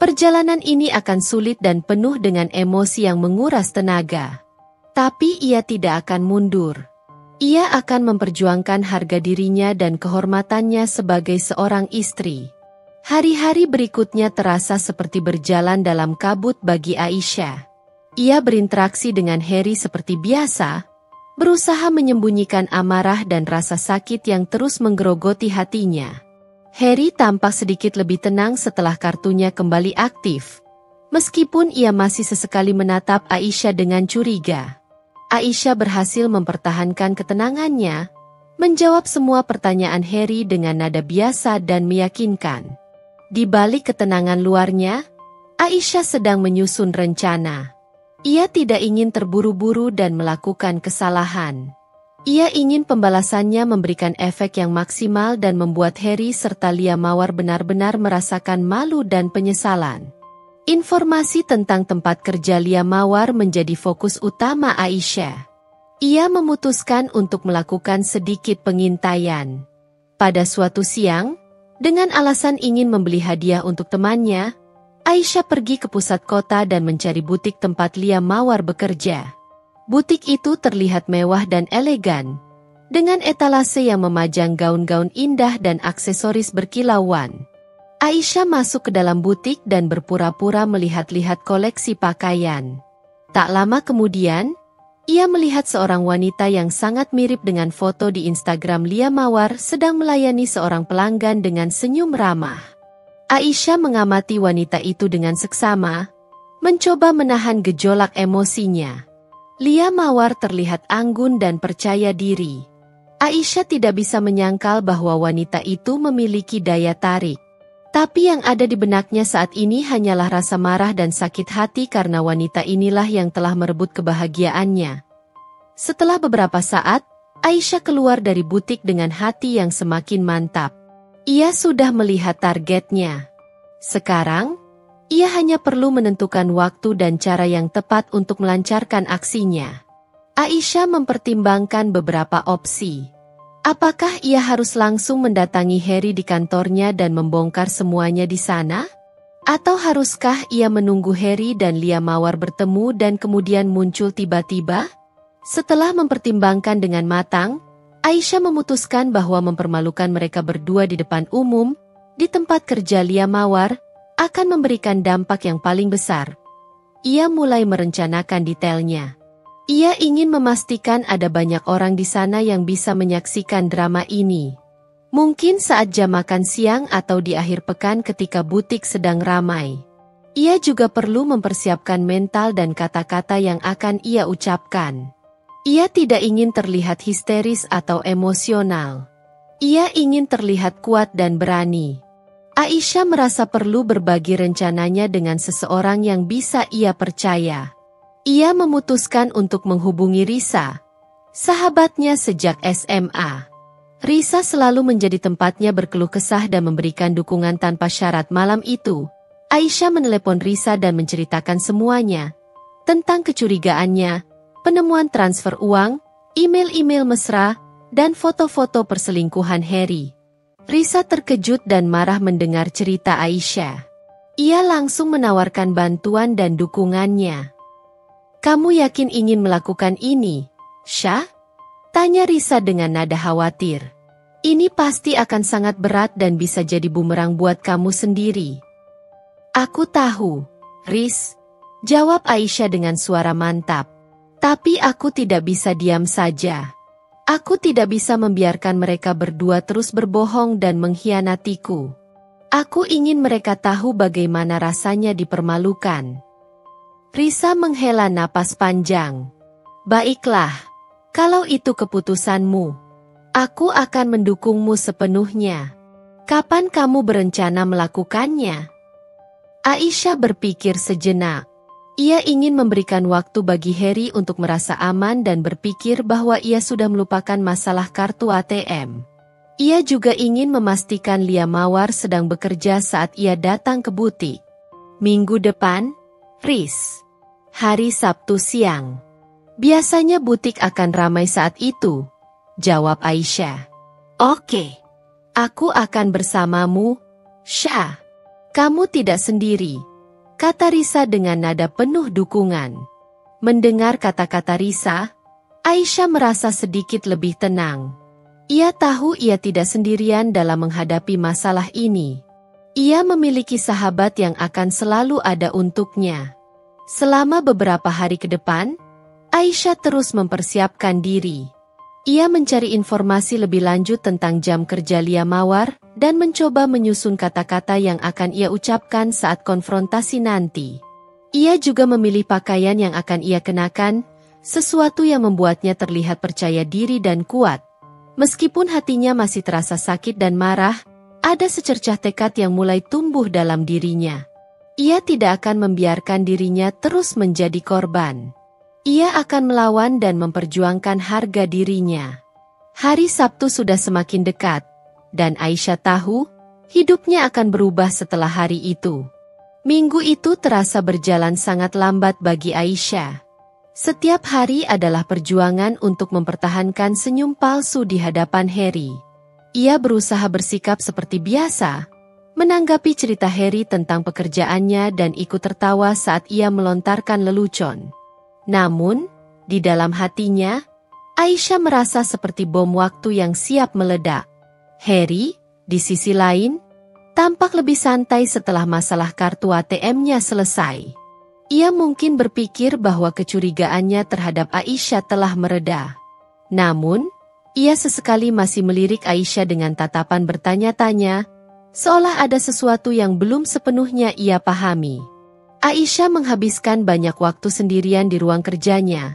perjalanan ini akan sulit dan penuh dengan emosi yang menguras tenaga. Tapi ia tidak akan mundur. Ia akan memperjuangkan harga dirinya dan kehormatannya sebagai seorang istri. Hari-hari berikutnya terasa seperti berjalan dalam kabut bagi Aisyah. Ia berinteraksi dengan Harry seperti biasa, berusaha menyembunyikan amarah dan rasa sakit yang terus menggerogoti hatinya. Harry tampak sedikit lebih tenang setelah kartunya kembali aktif. Meskipun ia masih sesekali menatap Aisyah dengan curiga. Aisyah berhasil mempertahankan ketenangannya, menjawab semua pertanyaan Harry dengan nada biasa dan meyakinkan. Di balik ketenangan luarnya, Aisyah sedang menyusun rencana. Ia tidak ingin terburu-buru dan melakukan kesalahan. Ia ingin pembalasannya memberikan efek yang maksimal dan membuat Harry serta Lia Mawar benar-benar merasakan malu dan penyesalan. Informasi tentang tempat kerja Lia Mawar menjadi fokus utama Aisyah. Ia memutuskan untuk melakukan sedikit pengintaian. Pada suatu siang, dengan alasan ingin membeli hadiah untuk temannya, Aisyah pergi ke pusat kota dan mencari butik tempat Lia Mawar bekerja. Butik itu terlihat mewah dan elegan, dengan etalase yang memajang gaun-gaun indah dan aksesoris berkilauan. Aisyah masuk ke dalam butik dan berpura-pura melihat-lihat koleksi pakaian. Tak lama kemudian, ia melihat seorang wanita yang sangat mirip dengan foto di Instagram Lia Mawar sedang melayani seorang pelanggan dengan senyum ramah. Aisyah mengamati wanita itu dengan seksama, mencoba menahan gejolak emosinya. Lia Mawar terlihat anggun dan percaya diri. Aisyah tidak bisa menyangkal bahwa wanita itu memiliki daya tarik. Tapi yang ada di benaknya saat ini hanyalah rasa marah dan sakit hati karena wanita inilah yang telah merebut kebahagiaannya. Setelah beberapa saat, Aisyah keluar dari butik dengan hati yang semakin mantap. Ia sudah melihat targetnya. Sekarang, ia hanya perlu menentukan waktu dan cara yang tepat untuk melancarkan aksinya. Aisyah mempertimbangkan beberapa opsi. Apakah ia harus langsung mendatangi Harry di kantornya dan membongkar semuanya di sana? Atau haruskah ia menunggu Harry dan Lia Mawar bertemu dan kemudian muncul tiba-tiba? Setelah mempertimbangkan dengan matang, Aisyah memutuskan bahwa mempermalukan mereka berdua di depan umum, di tempat kerja Lia Mawar, akan memberikan dampak yang paling besar. Ia mulai merencanakan detailnya. Ia ingin memastikan ada banyak orang di sana yang bisa menyaksikan drama ini. Mungkin saat jam makan siang atau di akhir pekan ketika butik sedang ramai. Ia juga perlu mempersiapkan mental dan kata-kata yang akan ia ucapkan. Ia tidak ingin terlihat histeris atau emosional. Ia ingin terlihat kuat dan berani. Aisyah merasa perlu berbagi rencananya dengan seseorang yang bisa ia percaya. Ia memutuskan untuk menghubungi Risa, sahabatnya sejak SMA. Risa selalu menjadi tempatnya berkeluh kesah dan memberikan dukungan tanpa syarat. Malam itu, Aisyah menelepon Risa dan menceritakan semuanya. Tentang kecurigaannya, penemuan transfer uang, email-email mesra, dan foto-foto perselingkuhan Harry. Risa terkejut dan marah mendengar cerita Aisyah. Ia langsung menawarkan bantuan dan dukungannya. "Kamu yakin ingin melakukan ini, Syah?" tanya Risa dengan nada khawatir. "Ini pasti akan sangat berat dan bisa jadi bumerang buat kamu sendiri." "Aku tahu, Riz," jawab Aisyah dengan suara mantap. "Tapi aku tidak bisa diam saja. Aku tidak bisa membiarkan mereka berdua terus berbohong dan mengkhianatiku. Aku ingin mereka tahu bagaimana rasanya dipermalukan." Risa menghela napas panjang. "Baiklah, kalau itu keputusanmu, aku akan mendukungmu sepenuhnya. Kapan kamu berencana melakukannya?" Aisyah berpikir sejenak. Ia ingin memberikan waktu bagi Harry untuk merasa aman dan berpikir bahwa ia sudah melupakan masalah kartu ATM. Ia juga ingin memastikan Lia Mawar sedang bekerja saat ia datang ke butik. "Minggu depan, Riz. Hari Sabtu siang. Biasanya butik akan ramai saat itu," jawab Aisyah. "Oke. Aku akan bersamamu, Syah. Kamu tidak sendiri," kata Risa dengan nada penuh dukungan. Mendengar kata-kata Risa, Aisyah merasa sedikit lebih tenang. Ia tahu ia tidak sendirian dalam menghadapi masalah ini. Ia memiliki sahabat yang akan selalu ada untuknya. Selama beberapa hari ke depan, Aisyah terus mempersiapkan diri. Ia mencari informasi lebih lanjut tentang jam kerja Lia Mawar dan mencoba menyusun kata-kata yang akan ia ucapkan saat konfrontasi nanti. Ia juga memilih pakaian yang akan ia kenakan, sesuatu yang membuatnya terlihat percaya diri dan kuat. Meskipun hatinya masih terasa sakit dan marah, ada secercah tekad yang mulai tumbuh dalam dirinya. Ia tidak akan membiarkan dirinya terus menjadi korban. Ia akan melawan dan memperjuangkan harga dirinya. Hari Sabtu sudah semakin dekat, dan Aisyah tahu hidupnya akan berubah setelah hari itu. Minggu itu terasa berjalan sangat lambat bagi Aisyah. Setiap hari adalah perjuangan untuk mempertahankan senyum palsu di hadapan Harry. Ia berusaha bersikap seperti biasa, menanggapi cerita Harry tentang pekerjaannya dan ikut tertawa saat ia melontarkan lelucon. Namun, di dalam hatinya, Aisyah merasa seperti bom waktu yang siap meledak. Harry, di sisi lain, tampak lebih santai setelah masalah kartu ATM-nya selesai. Ia mungkin berpikir bahwa kecurigaannya terhadap Aisyah telah mereda. Namun, ia sesekali masih melirik Aisyah dengan tatapan bertanya-tanya, seolah ada sesuatu yang belum sepenuhnya ia pahami. Aisyah menghabiskan banyak waktu sendirian di ruang kerjanya,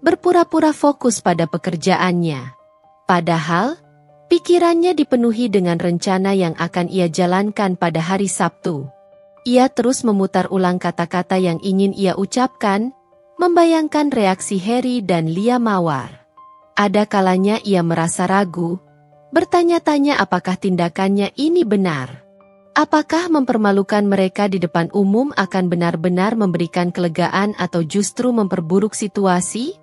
berpura-pura fokus pada pekerjaannya. Padahal, pikirannya dipenuhi dengan rencana yang akan ia jalankan pada hari Sabtu. Ia terus memutar ulang kata-kata yang ingin ia ucapkan, membayangkan reaksi Harry dan Lia Mawar. Ada kalanya ia merasa ragu, bertanya-tanya apakah tindakannya ini benar. Apakah mempermalukan mereka di depan umum akan benar-benar memberikan kelegaan atau justru memperburuk situasi?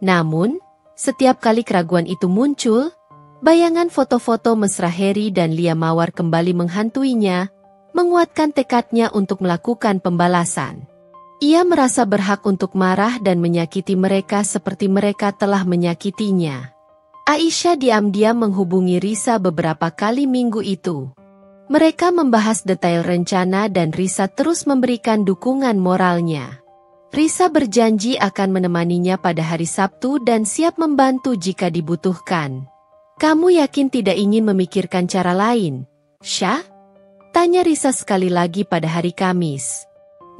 Namun, setiap kali keraguan itu muncul, Bayangan foto-foto mesra Harry dan Lia Mawar kembali menghantuinya, menguatkan tekadnya untuk melakukan pembalasan. Ia merasa berhak untuk marah dan menyakiti mereka seperti mereka telah menyakitinya. Aisyah diam-diam menghubungi Risa beberapa kali minggu itu. Mereka membahas detail rencana dan Risa terus memberikan dukungan moralnya. Risa berjanji akan menemaninya pada hari Sabtu dan siap membantu jika dibutuhkan. "Kamu yakin tidak ingin memikirkan cara lain, Syah?" tanya Risa sekali lagi pada hari Kamis.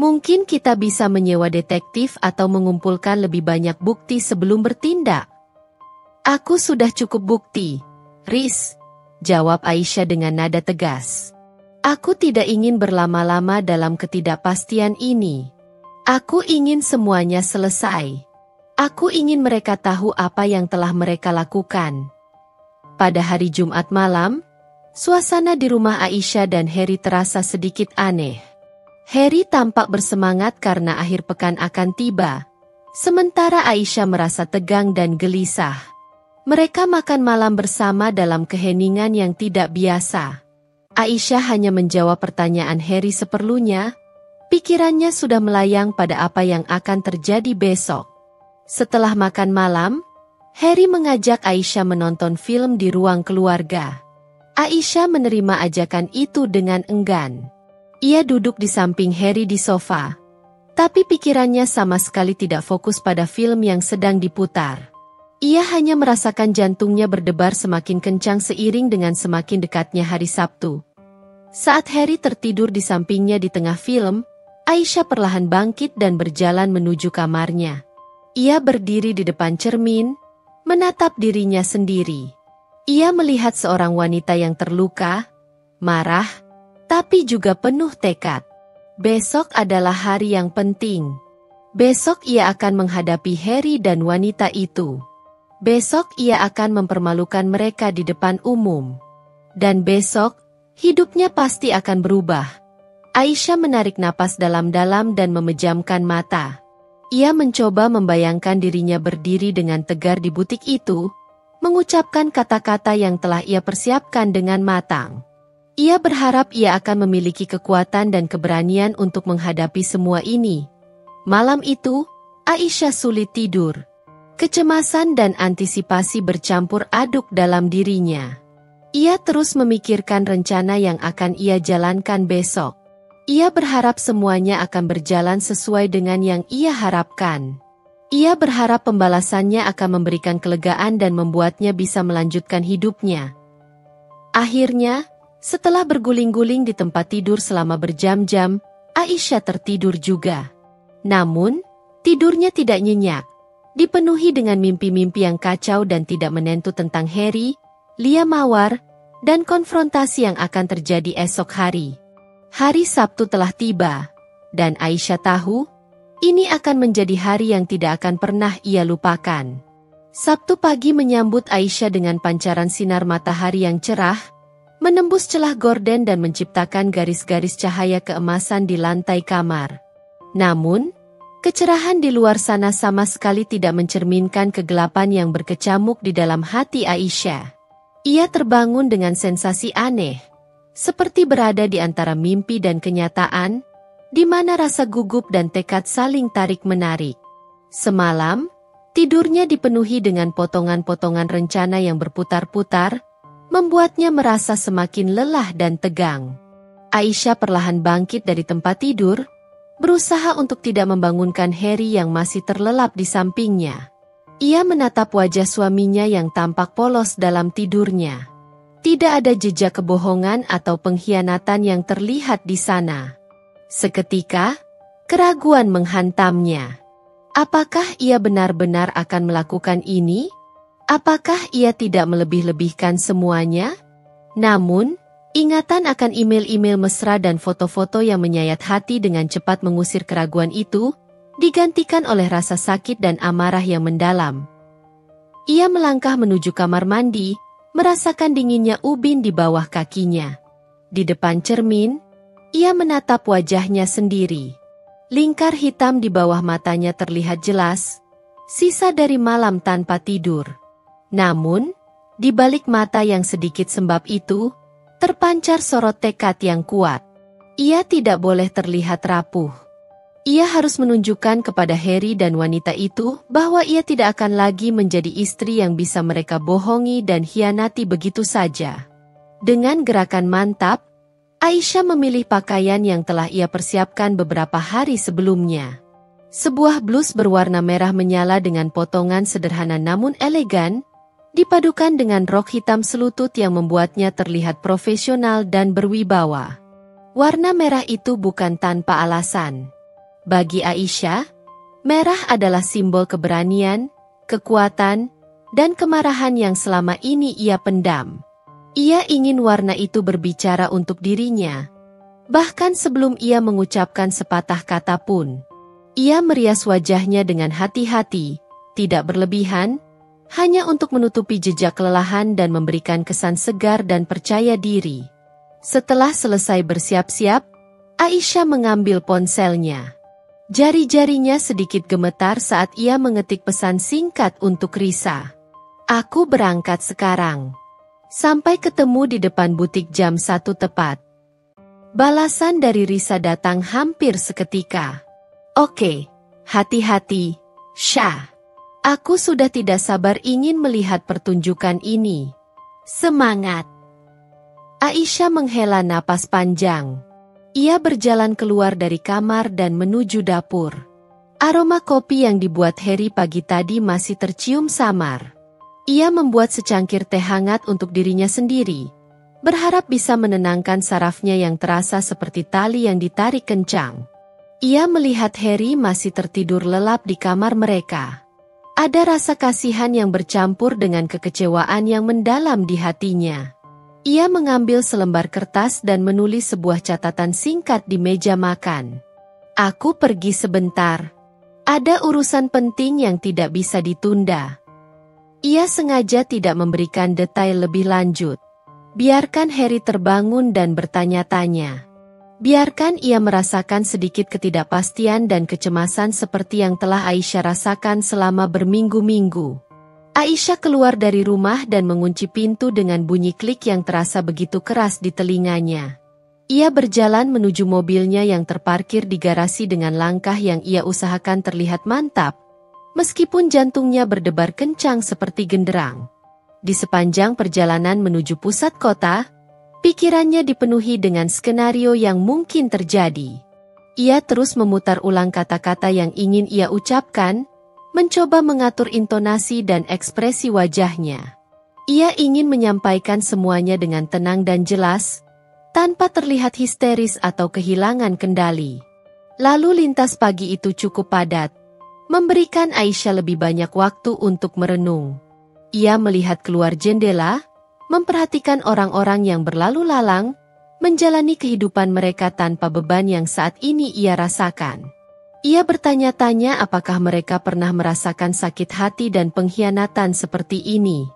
"Mungkin kita bisa menyewa detektif atau mengumpulkan lebih banyak bukti sebelum bertindak." "Aku sudah cukup bukti, Riz," jawab Aisyah dengan nada tegas. "Aku tidak ingin berlama-lama dalam ketidakpastian ini. Aku ingin semuanya selesai. Aku ingin mereka tahu apa yang telah mereka lakukan." Pada hari Jumat malam, suasana di rumah Aisyah dan Harry terasa sedikit aneh. Harry tampak bersemangat karena akhir pekan akan tiba, sementara Aisyah merasa tegang dan gelisah. Mereka makan malam bersama dalam keheningan yang tidak biasa. Aisyah hanya menjawab pertanyaan Harry seperlunya, pikirannya sudah melayang pada apa yang akan terjadi besok. Setelah makan malam, Harry mengajak Aisyah menonton film di ruang keluarga. Aisyah menerima ajakan itu dengan enggan. Ia duduk di samping Harry di sofa, tapi pikirannya sama sekali tidak fokus pada film yang sedang diputar. Ia hanya merasakan jantungnya berdebar semakin kencang seiring dengan semakin dekatnya hari Sabtu. Saat Harry tertidur di sampingnya di tengah film, Aisyah perlahan bangkit dan berjalan menuju kamarnya. Ia berdiri di depan cermin, menatap dirinya sendiri. Ia melihat seorang wanita yang terluka, marah, tapi juga penuh tekad. Besok adalah hari yang penting. Besok ia akan menghadapi Harry dan wanita itu. Besok ia akan mempermalukan mereka di depan umum. Dan besok, hidupnya pasti akan berubah. Aisyah menarik napas dalam-dalam dan memejamkan mata. Ia mencoba membayangkan dirinya berdiri dengan tegar di butik itu, mengucapkan kata-kata yang telah ia persiapkan dengan matang. Ia berharap ia akan memiliki kekuatan dan keberanian untuk menghadapi semua ini. Malam itu, Aisyah sulit tidur. Kecemasan dan antisipasi bercampur aduk dalam dirinya. Ia terus memikirkan rencana yang akan ia jalankan besok. Ia berharap semuanya akan berjalan sesuai dengan yang ia harapkan. Ia berharap pembalasannya akan memberikan kelegaan dan membuatnya bisa melanjutkan hidupnya. Akhirnya, setelah berguling-guling di tempat tidur selama berjam-jam, Aisyah tertidur juga. Namun, tidurnya tidak nyenyak, dipenuhi dengan mimpi-mimpi yang kacau dan tidak menentu tentang Harry, Lia Mawar, dan konfrontasi yang akan terjadi esok hari. Hari Sabtu telah tiba, dan Aisyah tahu, ini akan menjadi hari yang tidak akan pernah ia lupakan. Sabtu pagi menyambut Aisyah dengan pancaran sinar matahari yang cerah, menembus celah gorden dan menciptakan garis-garis cahaya keemasan di lantai kamar. Namun, kecerahan di luar sana sama sekali tidak mencerminkan kegelapan yang berkecamuk di dalam hati Aisyah. Ia terbangun dengan sensasi aneh, seperti berada di antara mimpi dan kenyataan, di mana rasa gugup dan tekad saling tarik-menarik. Semalam, tidurnya dipenuhi dengan potongan-potongan rencana yang berputar-putar, membuatnya merasa semakin lelah dan tegang. Aisyah perlahan bangkit dari tempat tidur, berusaha untuk tidak membangunkan Harry yang masih terlelap di sampingnya. Ia menatap wajah suaminya yang tampak polos dalam tidurnya. Tidak ada jejak kebohongan atau pengkhianatan yang terlihat di sana. Seketika, keraguan menghantamnya. Apakah ia benar-benar akan melakukan ini? Apakah ia tidak melebih-lebihkan semuanya? Namun, ingatan akan email-email mesra dan foto-foto yang menyayat hati dengan cepat mengusir keraguan itu, digantikan oleh rasa sakit dan amarah yang mendalam. Ia melangkah menuju kamar mandi, merasakan dinginnya ubin di bawah kakinya. Di depan cermin, ia menatap wajahnya sendiri. Lingkar hitam di bawah matanya terlihat jelas, sisa dari malam tanpa tidur. Namun, Di balik mata yang sedikit sembab itu, terpancar sorot tekad yang kuat. Ia tidak boleh terlihat rapuh. Ia harus menunjukkan kepada Harry dan wanita itu bahwa ia tidak akan lagi menjadi istri yang bisa mereka bohongi dan hianati begitu saja. Dengan gerakan mantap, Aisyah memilih pakaian yang telah ia persiapkan beberapa hari sebelumnya. Sebuah blus berwarna merah menyala dengan potongan sederhana namun elegan, dipadukan dengan rok hitam selutut yang membuatnya terlihat profesional dan berwibawa. Warna merah itu bukan tanpa alasan. Bagi Aisyah, merah adalah simbol keberanian, kekuatan, dan kemarahan yang selama ini ia pendam. Ia ingin warna itu berbicara untuk dirinya. Bahkan sebelum ia mengucapkan sepatah kata pun. Ia merias wajahnya dengan hati-hati, tidak berlebihan, hanya untuk menutupi jejak kelelahan dan memberikan kesan segar dan percaya diri. Setelah selesai bersiap-siap, Aisyah mengambil ponselnya. Jari-jarinya sedikit gemetar saat ia mengetik pesan singkat untuk Risa. "Aku berangkat sekarang. Sampai ketemu di depan butik jam 1 tepat." Balasan dari Risa datang hampir seketika. "Oke, hati-hati, Syah. Aku sudah tidak sabar ingin melihat pertunjukan ini. Semangat." Aisyah menghela napas panjang. Ia berjalan keluar dari kamar dan menuju dapur. Aroma kopi yang dibuat Harry pagi tadi masih tercium samar. Ia membuat secangkir teh hangat untuk dirinya sendiri, berharap bisa menenangkan sarafnya yang terasa seperti tali yang ditarik kencang. Ia melihat Harry masih tertidur lelap di kamar mereka. Ada rasa kasihan yang bercampur dengan kekecewaan yang mendalam di hatinya. Ia mengambil selembar kertas dan menulis sebuah catatan singkat di meja makan. "Aku pergi sebentar. Ada urusan penting yang tidak bisa ditunda." Ia sengaja tidak memberikan detail lebih lanjut. Biarkan Harry terbangun dan bertanya-tanya. Biarkan ia merasakan sedikit ketidakpastian dan kecemasan seperti yang telah Aisyah rasakan selama berminggu-minggu. Aisyah keluar dari rumah dan mengunci pintu dengan bunyi klik yang terasa begitu keras di telinganya. Ia berjalan menuju mobilnya yang terparkir di garasi dengan langkah yang ia usahakan terlihat mantap, meskipun jantungnya berdebar kencang seperti genderang. Di sepanjang perjalanan menuju pusat kota, pikirannya dipenuhi dengan skenario yang mungkin terjadi. Ia terus memutar ulang kata-kata yang ingin ia ucapkan, mencoba mengatur intonasi dan ekspresi wajahnya. Ia ingin menyampaikan semuanya dengan tenang dan jelas, tanpa terlihat histeris atau kehilangan kendali. Lalu lintas pagi itu cukup padat, memberikan Aisyah lebih banyak waktu untuk merenung. Ia melihat keluar jendela, memperhatikan orang-orang yang berlalu lalang, menjalani kehidupan mereka tanpa beban yang saat ini ia rasakan. Ia bertanya-tanya apakah mereka pernah merasakan sakit hati dan pengkhianatan seperti ini.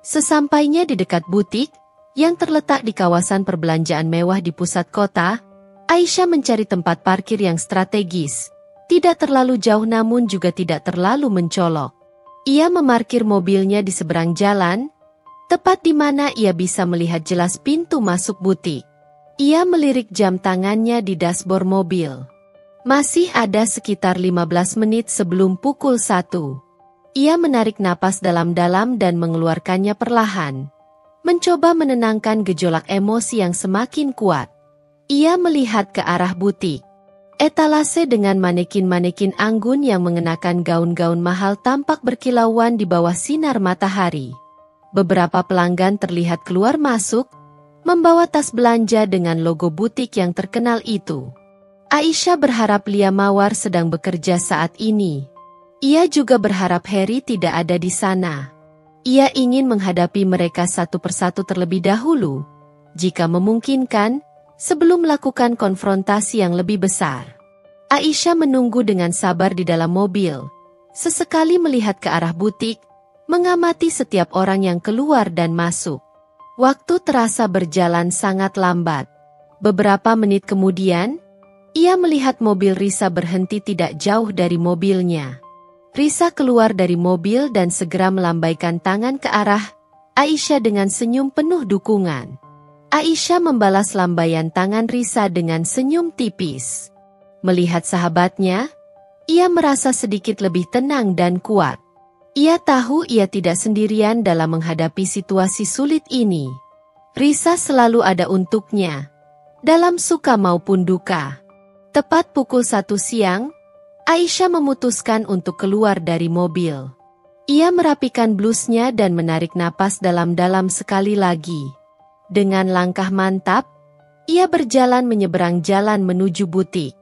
Sesampainya di dekat butik, yang terletak di kawasan perbelanjaan mewah di pusat kota, Aisyah mencari tempat parkir yang strategis. Tidak terlalu jauh namun juga tidak terlalu mencolok. Ia memarkir mobilnya di seberang jalan, tepat di mana ia bisa melihat jelas pintu masuk butik. Ia melirik jam tangannya di dashboard mobil. Masih ada sekitar 15 menit sebelum pukul 1. Ia menarik napas dalam-dalam dan mengeluarkannya perlahan, mencoba menenangkan gejolak emosi yang semakin kuat. Ia melihat ke arah butik. Etalase dengan manekin-manekin anggun yang mengenakan gaun-gaun mahal tampak berkilauan di bawah sinar matahari. Beberapa pelanggan terlihat keluar masuk, membawa tas belanja dengan logo butik yang terkenal itu. Aisyah berharap Lia Mawar sedang bekerja saat ini. Ia juga berharap Harry tidak ada di sana. Ia ingin menghadapi mereka satu persatu terlebih dahulu, jika memungkinkan, sebelum melakukan konfrontasi yang lebih besar. Aisyah menunggu dengan sabar di dalam mobil, sesekali melihat ke arah butik, mengamati setiap orang yang keluar dan masuk. Waktu terasa berjalan sangat lambat. Beberapa menit kemudian, ia melihat mobil Risa berhenti tidak jauh dari mobilnya. Risa keluar dari mobil dan segera melambaikan tangan ke arah Aisyah dengan senyum penuh dukungan. Aisyah membalas lambaian tangan Risa dengan senyum tipis. Melihat sahabatnya, ia merasa sedikit lebih tenang dan kuat. Ia tahu ia tidak sendirian dalam menghadapi situasi sulit ini. Risa selalu ada untuknya, dalam suka maupun duka. Tepat pukul 1 siang, Aisyah memutuskan untuk keluar dari mobil. Ia merapikan blusnya dan menarik napas dalam-dalam sekali lagi. Dengan langkah mantap, ia berjalan menyeberang jalan menuju butik.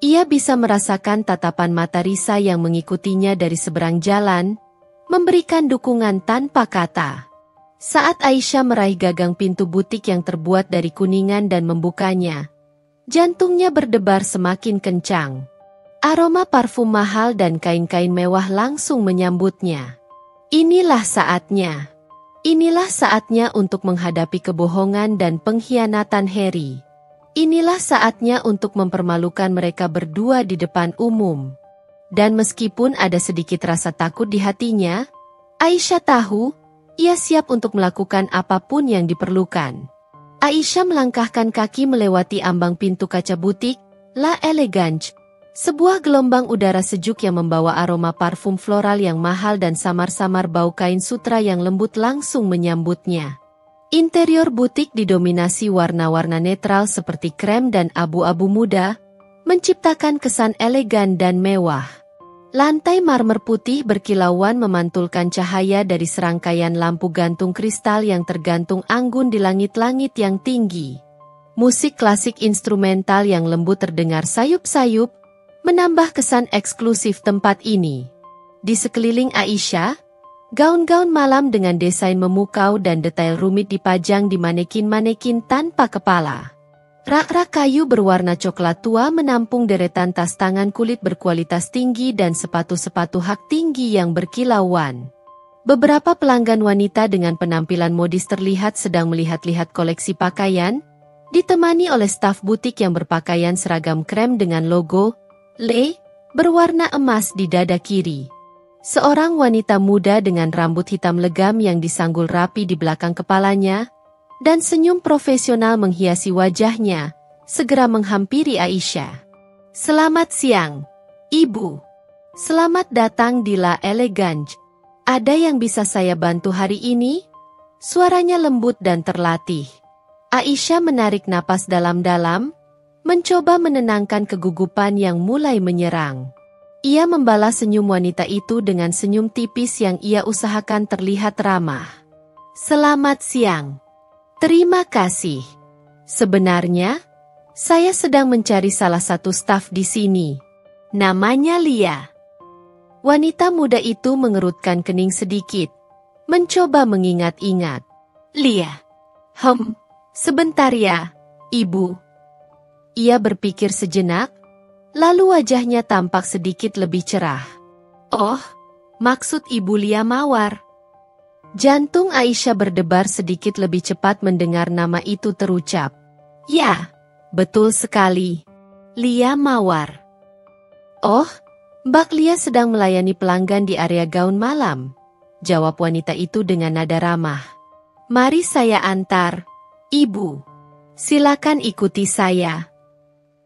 Ia bisa merasakan tatapan mata Risa yang mengikutinya dari seberang jalan, memberikan dukungan tanpa kata. Saat Aisyah meraih gagang pintu butik yang terbuat dari kuningan dan membukanya, jantungnya berdebar semakin kencang. Aroma parfum mahal dan kain-kain mewah langsung menyambutnya. Inilah saatnya. Inilah saatnya untuk menghadapi kebohongan dan pengkhianatan Harry. Inilah saatnya untuk mempermalukan mereka berdua di depan umum. Dan meskipun ada sedikit rasa takut di hatinya, Aisyah tahu, ia siap untuk melakukan apapun yang diperlukan. Aisyah melangkahkan kaki melewati ambang pintu kaca butik, La Elegance. Sebuah gelombang udara sejuk yang membawa aroma parfum floral yang mahal dan samar-samar bau kain sutra yang lembut langsung menyambutnya. Interior butik didominasi warna-warna netral seperti krem dan abu-abu muda, menciptakan kesan elegan dan mewah. Lantai marmer putih berkilauan memantulkan cahaya dari serangkaian lampu gantung kristal yang tergantung anggun di langit-langit yang tinggi. Musik klasik instrumental yang lembut terdengar sayup-sayup, menambah kesan eksklusif tempat ini. Di sekeliling Aisyah, gaun-gaun malam dengan desain memukau dan detail rumit dipajang di manekin-manekin tanpa kepala. Rak-rak kayu berwarna coklat tua menampung deretan tas tangan kulit berkualitas tinggi dan sepatu-sepatu hak tinggi yang berkilauan. Beberapa pelanggan wanita dengan penampilan modis terlihat sedang melihat-lihat koleksi pakaian, ditemani oleh staf butik yang berpakaian seragam krem dengan logo Le berwarna emas di dada kiri. Seorang wanita muda dengan rambut hitam legam yang disanggul rapi di belakang kepalanya, dan senyum profesional menghiasi wajahnya, segera menghampiri Aisyah. "Selamat siang, Ibu. Selamat datang di La Elegance. Ada yang bisa saya bantu hari ini?" Suaranya lembut dan terlatih. Aisyah menarik napas dalam-dalam, mencoba menenangkan kegugupan yang mulai menyerang. Ia membalas senyum wanita itu dengan senyum tipis yang ia usahakan terlihat ramah. "Selamat siang. Terima kasih. Sebenarnya, saya sedang mencari salah satu staf di sini. Namanya Lia." Wanita muda itu mengerutkan kening sedikit, mencoba mengingat-ingat. "Lia. Sebentar ya, Ibu." Ia berpikir sejenak, lalu wajahnya tampak sedikit lebih cerah. "Oh, maksud Ibu Lia Mawar." Jantung Aisyah berdebar sedikit lebih cepat mendengar nama itu terucap. "Ya, betul sekali. Lia Mawar." "Oh, Mbak Lia sedang melayani pelanggan di area gaun malam," jawab wanita itu dengan nada ramah. "Mari saya antar, Ibu. Silakan ikuti saya."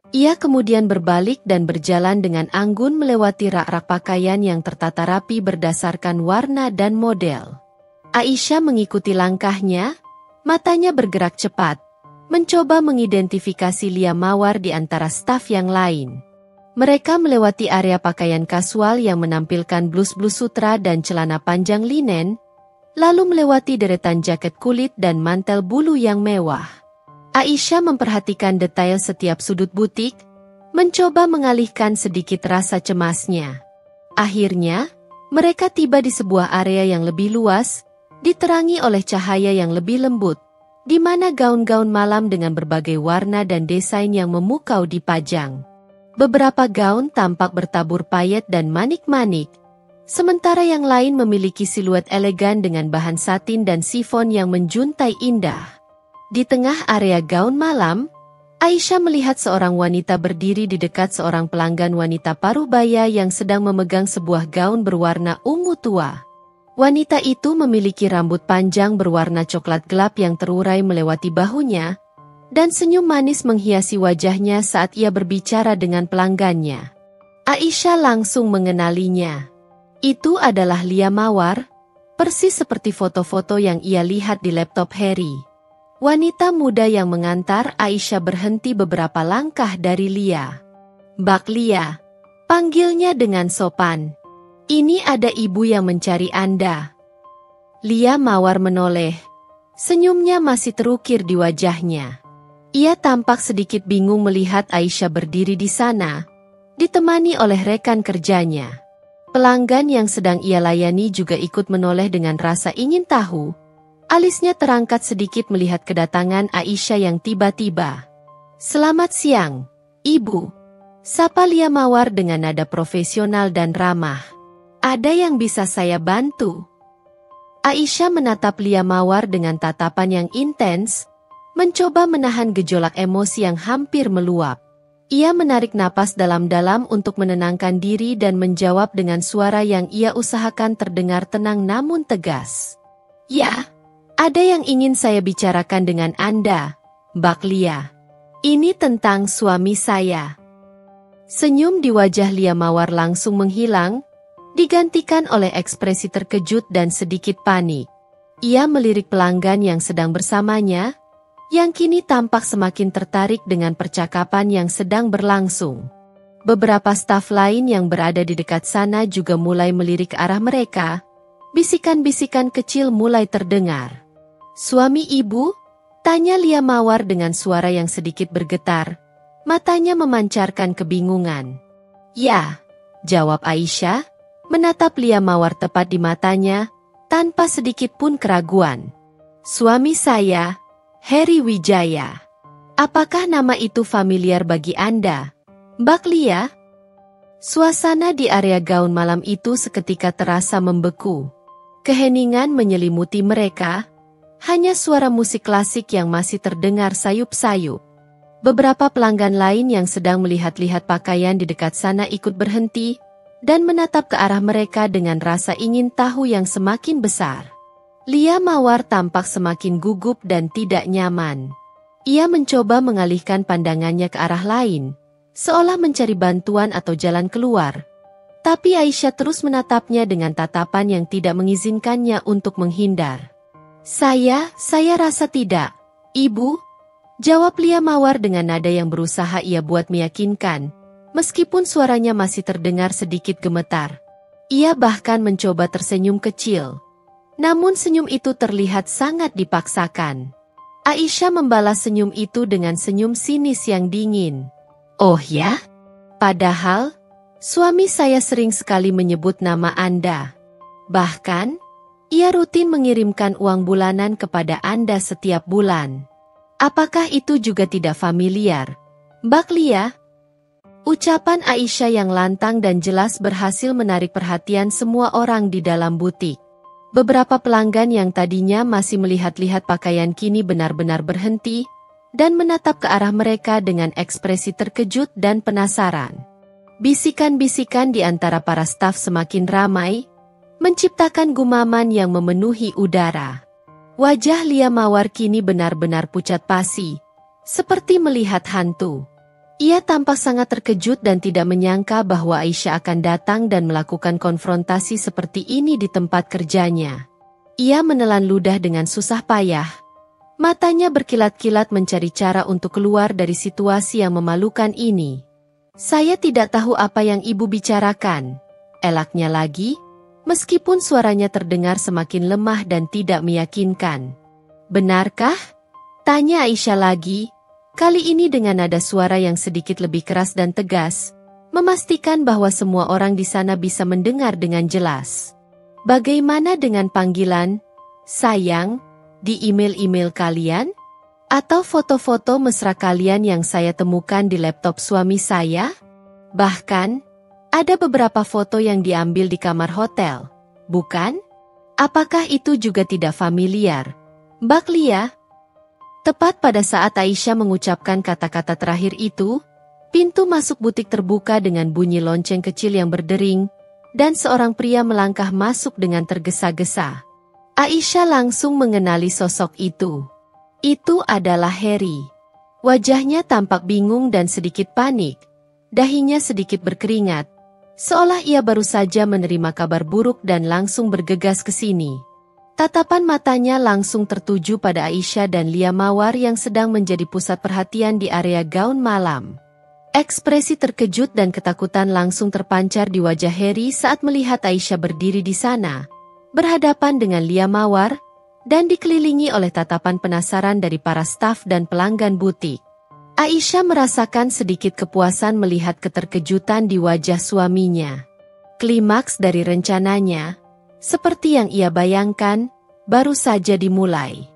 Ia kemudian berbalik dan berjalan dengan anggun melewati rak-rak pakaian yang tertata rapi berdasarkan warna dan model. Aisyah mengikuti langkahnya, matanya bergerak cepat, mencoba mengidentifikasi Lia Mawar di antara staf yang lain. Mereka melewati area pakaian kasual yang menampilkan blus-blus sutra dan celana panjang linen, lalu melewati deretan jaket kulit dan mantel bulu yang mewah. Aisyah memperhatikan detail setiap sudut butik, mencoba mengalihkan sedikit rasa cemasnya. Akhirnya, mereka tiba di sebuah area yang lebih luas, diterangi oleh cahaya yang lebih lembut, di mana gaun-gaun malam dengan berbagai warna dan desain yang memukau dipajang. Beberapa gaun tampak bertabur payet dan manik-manik, sementara yang lain memiliki siluet elegan dengan bahan satin dan sifon yang menjuntai indah. Di tengah area gaun malam, Aisyah melihat seorang wanita berdiri di dekat seorang pelanggan wanita paruh baya yang sedang memegang sebuah gaun berwarna ungu tua. Wanita itu memiliki rambut panjang berwarna coklat gelap yang terurai melewati bahunya, dan senyum manis menghiasi wajahnya saat ia berbicara dengan pelanggannya. Aisyah langsung mengenalinya. Itu adalah Lia Mawar, persis seperti foto-foto yang ia lihat di laptop Harry. Wanita muda yang mengantar Aisyah berhenti beberapa langkah dari Lia. "Mbak Lia," panggilnya dengan sopan. "Ini ada ibu yang mencari Anda." Lia Mawar menoleh. Senyumnya masih terukir di wajahnya. Ia tampak sedikit bingung melihat Aisyah berdiri di sana, ditemani oleh rekan kerjanya. Pelanggan yang sedang ia layani juga ikut menoleh dengan rasa ingin tahu. Alisnya terangkat sedikit melihat kedatangan Aisyah yang tiba-tiba. "Selamat siang, Ibu," sapa Lia Mawar dengan nada profesional dan ramah. "Ada yang bisa saya bantu?" Aisyah menatap Lia Mawar dengan tatapan yang intens, mencoba menahan gejolak emosi yang hampir meluap. Ia menarik napas dalam-dalam untuk menenangkan diri dan menjawab dengan suara yang ia usahakan terdengar tenang namun tegas. "Ya, ada yang ingin saya bicarakan dengan Anda, Mbak Lia. Ini tentang suami saya." Senyum di wajah Lia Mawar langsung menghilang, digantikan oleh ekspresi terkejut dan sedikit panik. Ia melirik pelanggan yang sedang bersamanya, yang kini tampak semakin tertarik dengan percakapan yang sedang berlangsung. Beberapa staf lain yang berada di dekat sana juga mulai melirik ke arah mereka. Bisikan-bisikan kecil mulai terdengar. "Suami ibu?" tanya Lia Mawar dengan suara yang sedikit bergetar. Matanya memancarkan kebingungan. "Ya," jawab Aisyah, menatap Lia Mawar tepat di matanya, tanpa sedikit pun keraguan. "Suami saya, Harry Wijaya. Apakah nama itu familiar bagi Anda, Mbak Lia?" Suasana di area gaun malam itu seketika terasa membeku. Keheningan menyelimuti mereka. Hanya suara musik klasik yang masih terdengar sayup-sayup. Beberapa pelanggan lain yang sedang melihat-lihat pakaian di dekat sana ikut berhenti dan menatap ke arah mereka dengan rasa ingin tahu yang semakin besar. Lia Mawar tampak semakin gugup dan tidak nyaman. Ia mencoba mengalihkan pandangannya ke arah lain, seolah mencari bantuan atau jalan keluar. Tapi Aisyah terus menatapnya dengan tatapan yang tidak mengizinkannya untuk menghindar. Saya rasa tidak, Ibu," jawab Lia Mawar dengan nada yang berusaha ia buat meyakinkan, meskipun suaranya masih terdengar sedikit gemetar. Ia bahkan mencoba tersenyum kecil. Namun senyum itu terlihat sangat dipaksakan. Aisyah membalas senyum itu dengan senyum sinis yang dingin. "Oh ya? Padahal, suami saya sering sekali menyebut nama Anda. Bahkan, ia rutin mengirimkan uang bulanan kepada Anda setiap bulan. Apakah itu juga tidak familiar, Mbak Lia?" Ucapan Aisyah yang lantang dan jelas berhasil menarik perhatian semua orang di dalam butik. Beberapa pelanggan yang tadinya masih melihat-lihat pakaian kini benar-benar berhenti dan menatap ke arah mereka dengan ekspresi terkejut dan penasaran. Bisikan-bisikan di antara para staf semakin ramai, menciptakan gumaman yang memenuhi udara. Wajah Lia Mawar kini benar-benar pucat pasi, seperti melihat hantu. Ia tampak sangat terkejut dan tidak menyangka bahwa Aisyah akan datang dan melakukan konfrontasi seperti ini di tempat kerjanya. Ia menelan ludah dengan susah payah. Matanya berkilat-kilat mencari cara untuk keluar dari situasi yang memalukan ini. "Saya tidak tahu apa yang Ibu bicarakan," elaknya lagi, meskipun suaranya terdengar semakin lemah dan tidak meyakinkan. "Benarkah?" tanya Aisyah lagi, kali ini dengan nada suara yang sedikit lebih keras dan tegas, memastikan bahwa semua orang di sana bisa mendengar dengan jelas. "Bagaimana dengan panggilan, sayang, di email-email kalian? Atau foto-foto mesra kalian yang saya temukan di laptop suami saya? Bahkan, ada beberapa foto yang diambil di kamar hotel, bukan? Apakah itu juga tidak familiar, Mbak Lia?" Tepat pada saat Aisyah mengucapkan kata-kata terakhir itu, pintu masuk butik terbuka dengan bunyi lonceng kecil yang berdering, dan seorang pria melangkah masuk dengan tergesa-gesa. Aisyah langsung mengenali sosok itu. Itu adalah Harry. Wajahnya tampak bingung dan sedikit panik. Dahinya sedikit berkeringat, seolah ia baru saja menerima kabar buruk dan langsung bergegas ke sini. Tatapan matanya langsung tertuju pada Aisyah dan Lia Mawar yang sedang menjadi pusat perhatian di area gaun malam. Ekspresi terkejut dan ketakutan langsung terpancar di wajah Harry saat melihat Aisyah berdiri di sana, berhadapan dengan Lia Mawar, dan dikelilingi oleh tatapan penasaran dari para staf dan pelanggan butik. Aisyah merasakan sedikit kepuasan melihat keterkejutan di wajah suaminya. Klimaks dari rencananya, seperti yang ia bayangkan, baru saja dimulai.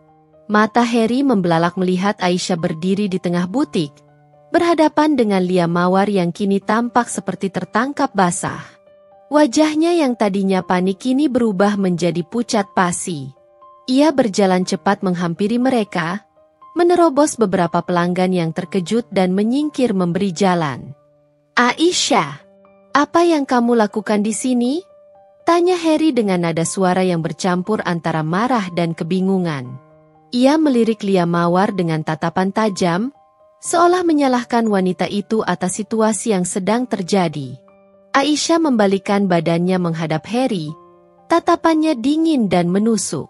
Mata Harry membelalak melihat Aisyah berdiri di tengah butik, berhadapan dengan Lia Mawar yang kini tampak seperti tertangkap basah. Wajahnya yang tadinya panik kini berubah menjadi pucat pasi. Ia berjalan cepat menghampiri mereka, menerobos beberapa pelanggan yang terkejut dan menyingkir memberi jalan. "Aisyah, apa yang kamu lakukan di sini?" tanya Harry dengan nada suara yang bercampur antara marah dan kebingungan. Ia melirik Lia Mawar dengan tatapan tajam, seolah menyalahkan wanita itu atas situasi yang sedang terjadi. Aisyah membalikkan badannya menghadap Harry, tatapannya dingin dan menusuk.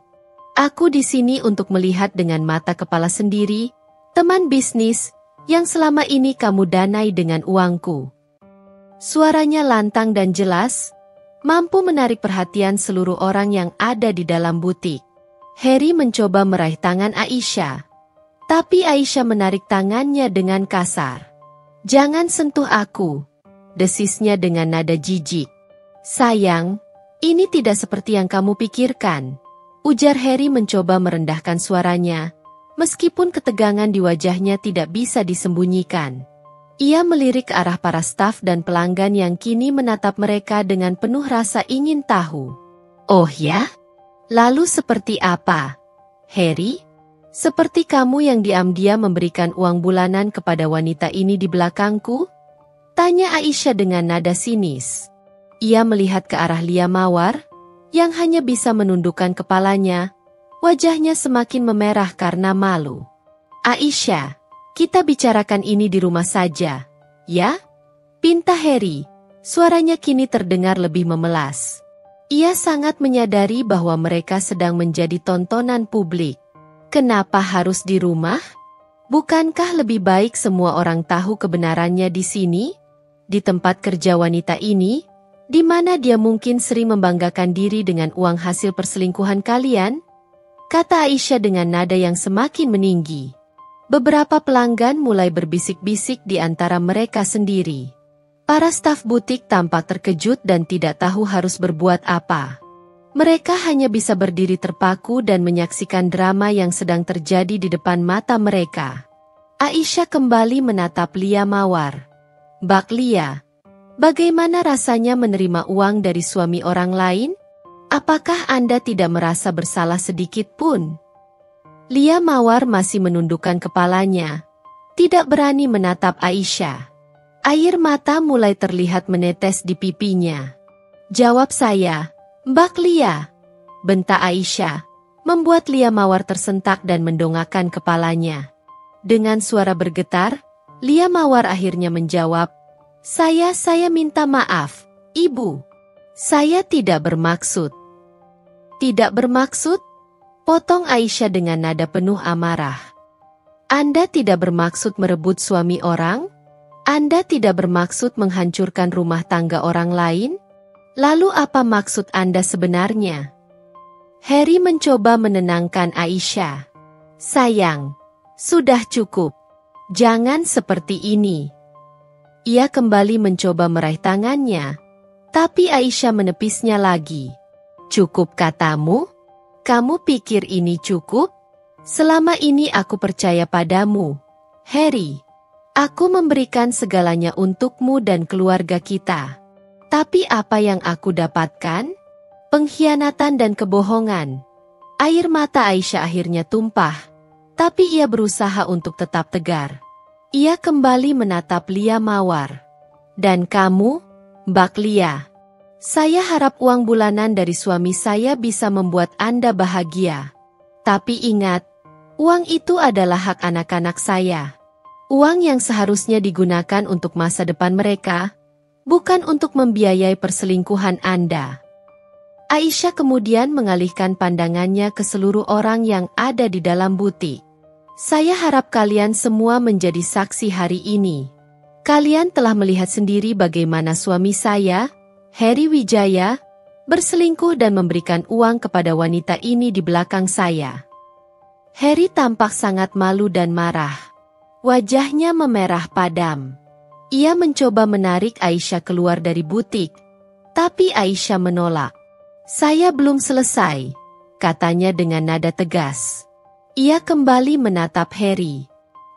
"Aku di sini untuk melihat dengan mata kepala sendiri, teman bisnis, yang selama ini kamu danai dengan uangku." Suaranya lantang dan jelas, mampu menarik perhatian seluruh orang yang ada di dalam butik. Harry mencoba meraih tangan Aisyah, tapi Aisyah menarik tangannya dengan kasar. "Jangan sentuh aku," desisnya dengan nada jijik. "Sayang, ini tidak seperti yang kamu pikirkan," ujar Harry mencoba merendahkan suaranya, meskipun ketegangan di wajahnya tidak bisa disembunyikan. Ia melirik ke arah para staf dan pelanggan yang kini menatap mereka dengan penuh rasa ingin tahu. "Oh ya? Lalu seperti apa, Harry? Seperti kamu yang diam-diam memberikan uang bulanan kepada wanita ini di belakangku?" tanya Aisyah dengan nada sinis. Ia melihat ke arah Lia Mawar, yang hanya bisa menundukkan kepalanya, wajahnya semakin memerah karena malu. "Aisyah, kita bicarakan ini di rumah saja, ya?" pinta Harry. Suaranya kini terdengar lebih memelas. Ia sangat menyadari bahwa mereka sedang menjadi tontonan publik. Kenapa harus di rumah? Bukankah lebih baik semua orang tahu kebenarannya di sini? Di tempat kerja wanita ini, di mana dia mungkin sering membanggakan diri dengan uang hasil perselingkuhan kalian? Kata Aisyah dengan nada yang semakin meninggi. Beberapa pelanggan mulai berbisik-bisik di antara mereka sendiri. Para staf butik tampak terkejut dan tidak tahu harus berbuat apa. Mereka hanya bisa berdiri terpaku dan menyaksikan drama yang sedang terjadi di depan mata mereka. Aisyah kembali menatap Lia Mawar. "Mbak Lia, bagaimana rasanya menerima uang dari suami orang lain? Apakah Anda tidak merasa bersalah sedikit pun?" Lia Mawar masih menundukkan kepalanya, tidak berani menatap Aisyah. Air mata mulai terlihat menetes di pipinya. "Jawab saya, Mbak Lia," bentak Aisyah, membuat Lia Mawar tersentak dan mendongakkan kepalanya. Dengan suara bergetar, Lia Mawar akhirnya menjawab, Saya minta maaf, Ibu. Saya tidak bermaksud." "Tidak bermaksud?" potong Aisyah dengan nada penuh amarah. "Anda tidak bermaksud merebut suami orang? Anda tidak bermaksud menghancurkan rumah tangga orang lain? Lalu apa maksud Anda sebenarnya?" Harry mencoba menenangkan Aisyah. "Sayang, sudah cukup. Jangan seperti ini." Ia kembali mencoba meraih tangannya, tapi Aisyah menepisnya lagi. "Cukup katamu? Kamu pikir ini cukup? Selama ini aku percaya padamu, Harry. Aku memberikan segalanya untukmu dan keluarga kita. Tapi apa yang aku dapatkan? Pengkhianatan dan kebohongan." Air mata Aisyah akhirnya tumpah, tapi ia berusaha untuk tetap tegar. Ia kembali menatap Lia Mawar. "Dan kamu, Mbak Lia, Saya harap uang bulanan dari suami saya bisa membuat Anda bahagia. Tapi ingat, uang itu adalah hak anak-anak saya. Uang yang seharusnya digunakan untuk masa depan mereka, bukan untuk membiayai perselingkuhan Anda. Aisyah kemudian mengalihkan pandangannya ke seluruh orang yang ada di dalam butik. Saya harap kalian semua menjadi saksi hari ini. Kalian telah melihat sendiri bagaimana suami saya, Heri Wijaya, berselingkuh dan memberikan uang kepada wanita ini di belakang saya. Heri tampak sangat malu dan marah. Wajahnya memerah padam. Ia mencoba menarik Aisyah keluar dari butik, tapi Aisyah menolak. Saya belum selesai, katanya dengan nada tegas. Ia kembali menatap Heri.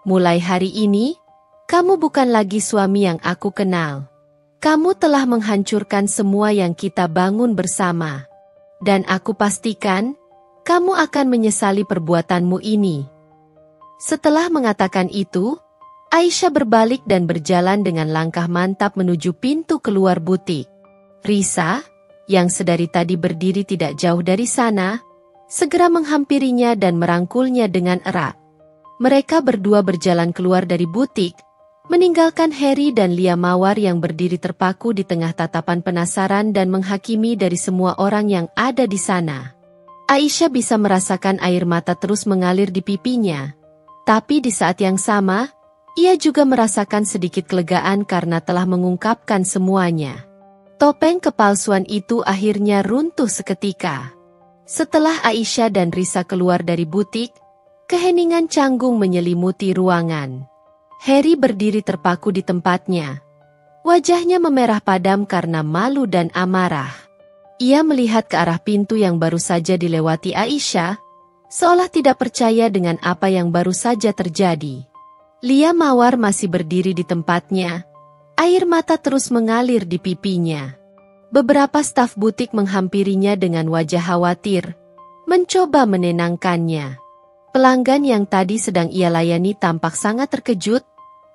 Mulai hari ini, kamu bukan lagi suami yang aku kenal. Kamu telah menghancurkan semua yang kita bangun bersama. Dan aku pastikan, kamu akan menyesali perbuatanmu ini. Setelah mengatakan itu, Aisyah berbalik dan berjalan dengan langkah mantap menuju pintu keluar butik. Risa, yang sedari tadi berdiri tidak jauh dari sana, segera menghampirinya dan merangkulnya dengan erat. Mereka berdua berjalan keluar dari butik, meninggalkan Heri dan Lia Mawar yang berdiri terpaku di tengah tatapan penasaran dan menghakimi dari semua orang yang ada di sana. Aisyah bisa merasakan air mata terus mengalir di pipinya, tapi di saat yang sama, ia juga merasakan sedikit kelegaan karena telah mengungkapkan semuanya. Topeng kepalsuan itu akhirnya runtuh seketika. Setelah Aisyah dan Risa keluar dari butik, keheningan canggung menyelimuti ruangan. Heri berdiri terpaku di tempatnya. Wajahnya memerah padam karena malu dan amarah. Ia melihat ke arah pintu yang baru saja dilewati Aisyah, seolah tidak percaya dengan apa yang baru saja terjadi. Lia Mawar masih berdiri di tempatnya. Air mata terus mengalir di pipinya. Beberapa staf butik menghampirinya dengan wajah khawatir, mencoba menenangkannya. Pelanggan yang tadi sedang ia layani tampak sangat terkejut,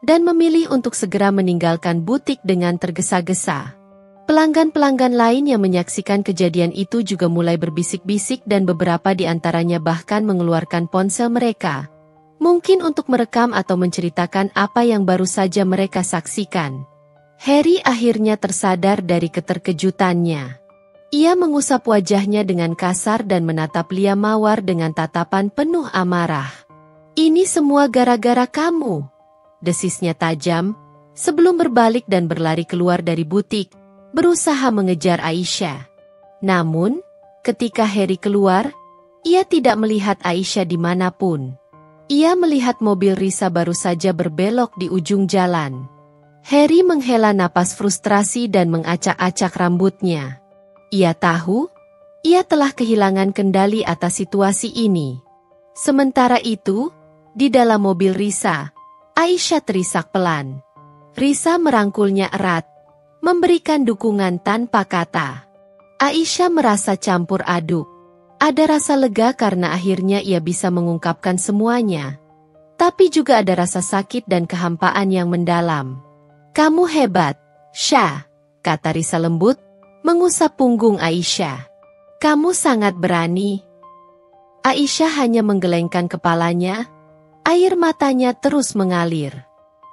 dan memilih untuk segera meninggalkan butik dengan tergesa-gesa. Pelanggan-pelanggan lain yang menyaksikan kejadian itu juga mulai berbisik-bisik dan beberapa di antaranya bahkan mengeluarkan ponsel mereka. Mungkin untuk merekam atau menceritakan apa yang baru saja mereka saksikan. Heri akhirnya tersadar dari keterkejutannya. Ia mengusap wajahnya dengan kasar dan menatap Lia Mawar dengan tatapan penuh amarah. "Ini semua gara-gara kamu," desisnya tajam, sebelum berbalik dan berlari keluar dari butik, berusaha mengejar Aisyah. Namun, ketika Heri keluar, ia tidak melihat Aisyah dimanapun. Ia melihat mobil Risa baru saja berbelok di ujung jalan. Heri menghela napas frustrasi dan mengacak-acak rambutnya. Ia tahu, ia telah kehilangan kendali atas situasi ini. Sementara itu, di dalam mobil Risa, Aisyah terisak pelan. Risa merangkulnya erat, memberikan dukungan tanpa kata. Aisyah merasa campur aduk. Ada rasa lega karena akhirnya ia bisa mengungkapkan semuanya. Tapi juga ada rasa sakit dan kehampaan yang mendalam. "Kamu hebat, Syah," kata Risa lembut, mengusap punggung Aisyah. "Kamu sangat berani." Aisyah hanya menggelengkan kepalanya, air matanya terus mengalir.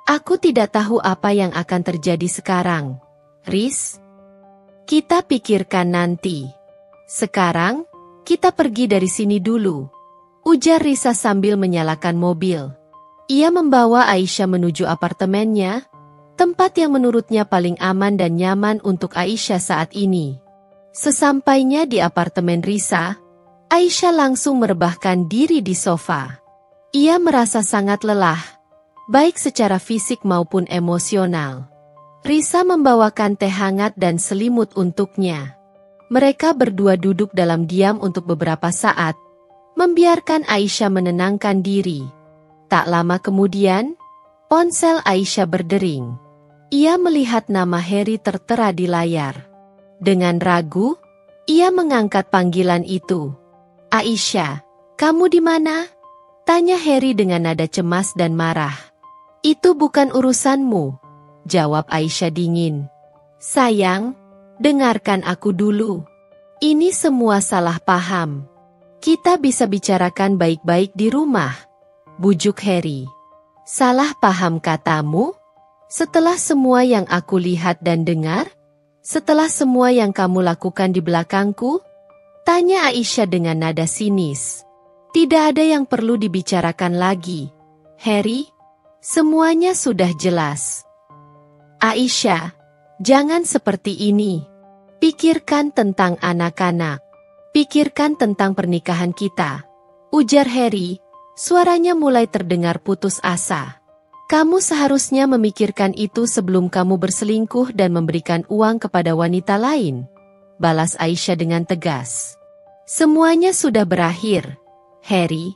"Aku tidak tahu apa yang akan terjadi sekarang, Riz. Kita pikirkan nanti. Sekarang, kita pergi dari sini dulu," ujar Risa sambil menyalakan mobil. Ia membawa Aisyah menuju apartemennya, tempat yang menurutnya paling aman dan nyaman untuk Aisyah saat ini. Sesampainya di apartemen Risa, Aisyah langsung merebahkan diri di sofa. Ia merasa sangat lelah, baik secara fisik maupun emosional. Risa membawakan teh hangat dan selimut untuknya. Mereka berdua duduk dalam diam untuk beberapa saat, membiarkan Aisyah menenangkan diri. Tak lama kemudian, ponsel Aisyah berdering. Ia melihat nama Heri tertera di layar. Dengan ragu, ia mengangkat panggilan itu. "Aisyah, kamu di mana?" tanya Heri dengan nada cemas dan marah. "Itu bukan urusanmu," jawab Aisyah dingin. "Sayang, dengarkan aku dulu. Ini semua salah paham. Kita bisa bicarakan baik-baik di rumah, bujuk Harry. Salah paham katamu? Setelah semua yang aku lihat dan dengar? Setelah semua yang kamu lakukan di belakangku? Tanya Aisyah dengan nada sinis. Tidak ada yang perlu dibicarakan lagi, Harry. Semuanya sudah jelas. Aisyah, jangan seperti ini. Pikirkan tentang anak-anak. Pikirkan tentang pernikahan kita, ujar Harry. Suaranya mulai terdengar putus asa. Kamu seharusnya memikirkan itu sebelum kamu berselingkuh dan memberikan uang kepada wanita lain, balas Aisyah dengan tegas. Semuanya sudah berakhir, Harry.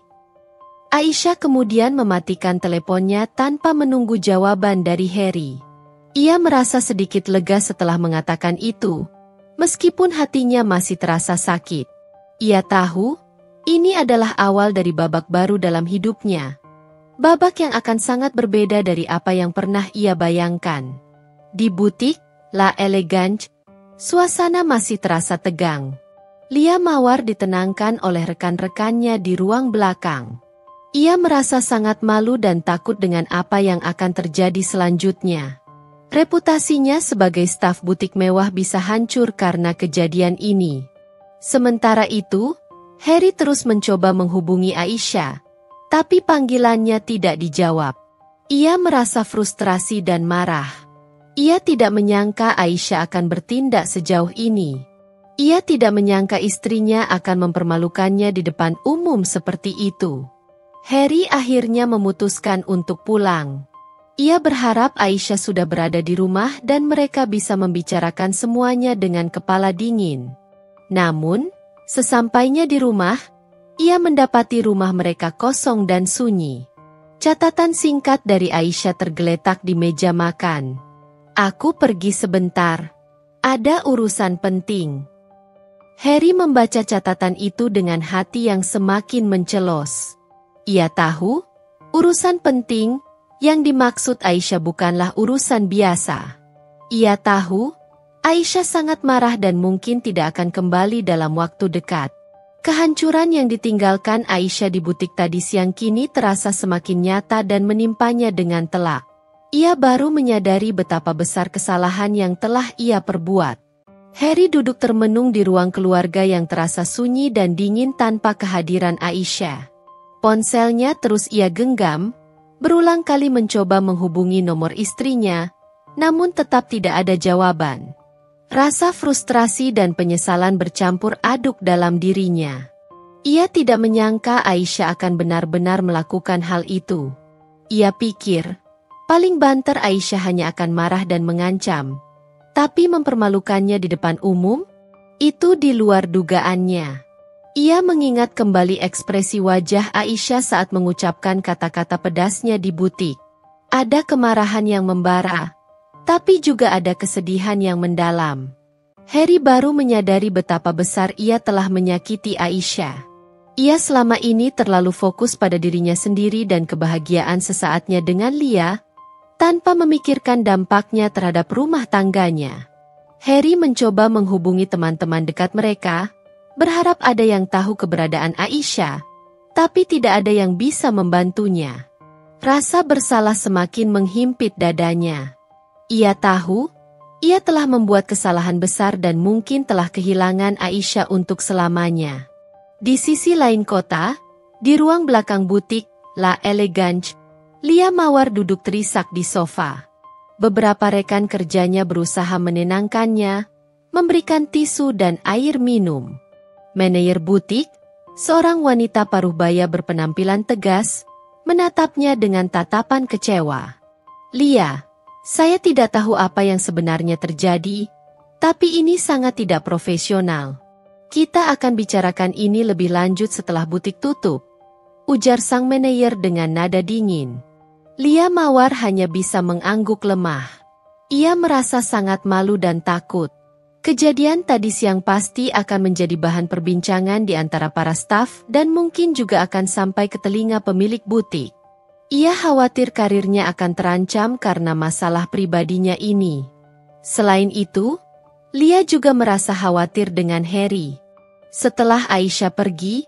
Aisyah kemudian mematikan teleponnya tanpa menunggu jawaban dari Harry. Ia merasa sedikit lega setelah mengatakan itu, meskipun hatinya masih terasa sakit. Ia tahu, ini adalah awal dari babak baru dalam hidupnya. Babak yang akan sangat berbeda dari apa yang pernah ia bayangkan. Di butik La Elegance, suasana masih terasa tegang. Lia Mawar ditenangkan oleh rekan-rekannya di ruang belakang. Ia merasa sangat malu dan takut dengan apa yang akan terjadi selanjutnya. Reputasinya sebagai staf butik mewah bisa hancur karena kejadian ini. Sementara itu, Harry terus mencoba menghubungi Aisyah, tapi panggilannya tidak dijawab. Ia merasa frustrasi dan marah. Ia tidak menyangka Aisyah akan bertindak sejauh ini. Ia tidak menyangka istrinya akan mempermalukannya di depan umum seperti itu. Harry akhirnya memutuskan untuk pulang. Ia berharap Aisyah sudah berada di rumah dan mereka bisa membicarakan semuanya dengan kepala dingin. Namun, sesampainya di rumah, ia mendapati rumah mereka kosong dan sunyi. Catatan singkat dari Aisyah tergeletak di meja makan. Aku pergi sebentar. Ada urusan penting. Harry membaca catatan itu dengan hati yang semakin mencelos. Ia tahu, urusan penting yang dimaksud Aisyah bukanlah urusan biasa. Ia tahu, Aisyah sangat marah dan mungkin tidak akan kembali dalam waktu dekat. Kehancuran yang ditinggalkan Aisyah di butik tadi siang kini terasa semakin nyata dan menimpanya dengan telak. Ia baru menyadari betapa besar kesalahan yang telah ia perbuat. Harry duduk termenung di ruang keluarga yang terasa sunyi dan dingin tanpa kehadiran Aisyah. Ponselnya terus ia genggam, berulang kali mencoba menghubungi nomor istrinya, namun tetap tidak ada jawaban. Rasa frustrasi dan penyesalan bercampur aduk dalam dirinya. Ia tidak menyangka Aisyah akan benar-benar melakukan hal itu. Ia pikir, paling banter Aisyah hanya akan marah dan mengancam. Tapi mempermalukannya di depan umum? Itu di luar dugaannya. Ia mengingat kembali ekspresi wajah Aisyah saat mengucapkan kata-kata pedasnya di butik. Ada kemarahan yang membara, tapi juga ada kesedihan yang mendalam. Harry baru menyadari betapa besar ia telah menyakiti Aisyah. Ia selama ini terlalu fokus pada dirinya sendiri dan kebahagiaan sesaatnya dengan Lia, tanpa memikirkan dampaknya terhadap rumah tangganya. Harry mencoba menghubungi teman-teman dekat mereka, berharap ada yang tahu keberadaan Aisyah, tapi tidak ada yang bisa membantunya. Rasa bersalah semakin menghimpit dadanya. Ia tahu, ia telah membuat kesalahan besar dan mungkin telah kehilangan Aisyah untuk selamanya. Di sisi lain kota, di ruang belakang butik La Elegance, Lia Mawar duduk terisak di sofa. Beberapa rekan kerjanya berusaha menenangkannya, memberikan tisu dan air minum. Manajer butik, seorang wanita paruh baya berpenampilan tegas, menatapnya dengan tatapan kecewa. Lia, saya tidak tahu apa yang sebenarnya terjadi, tapi ini sangat tidak profesional. Kita akan bicarakan ini lebih lanjut setelah butik tutup, ujar sang manajer dengan nada dingin. Lia Mawar hanya bisa mengangguk lemah. Ia merasa sangat malu dan takut. Kejadian tadi siang pasti akan menjadi bahan perbincangan di antara para staf dan mungkin juga akan sampai ke telinga pemilik butik. Ia khawatir karirnya akan terancam karena masalah pribadinya ini. Selain itu, Lia juga merasa khawatir dengan Harry. Setelah Aisyah pergi,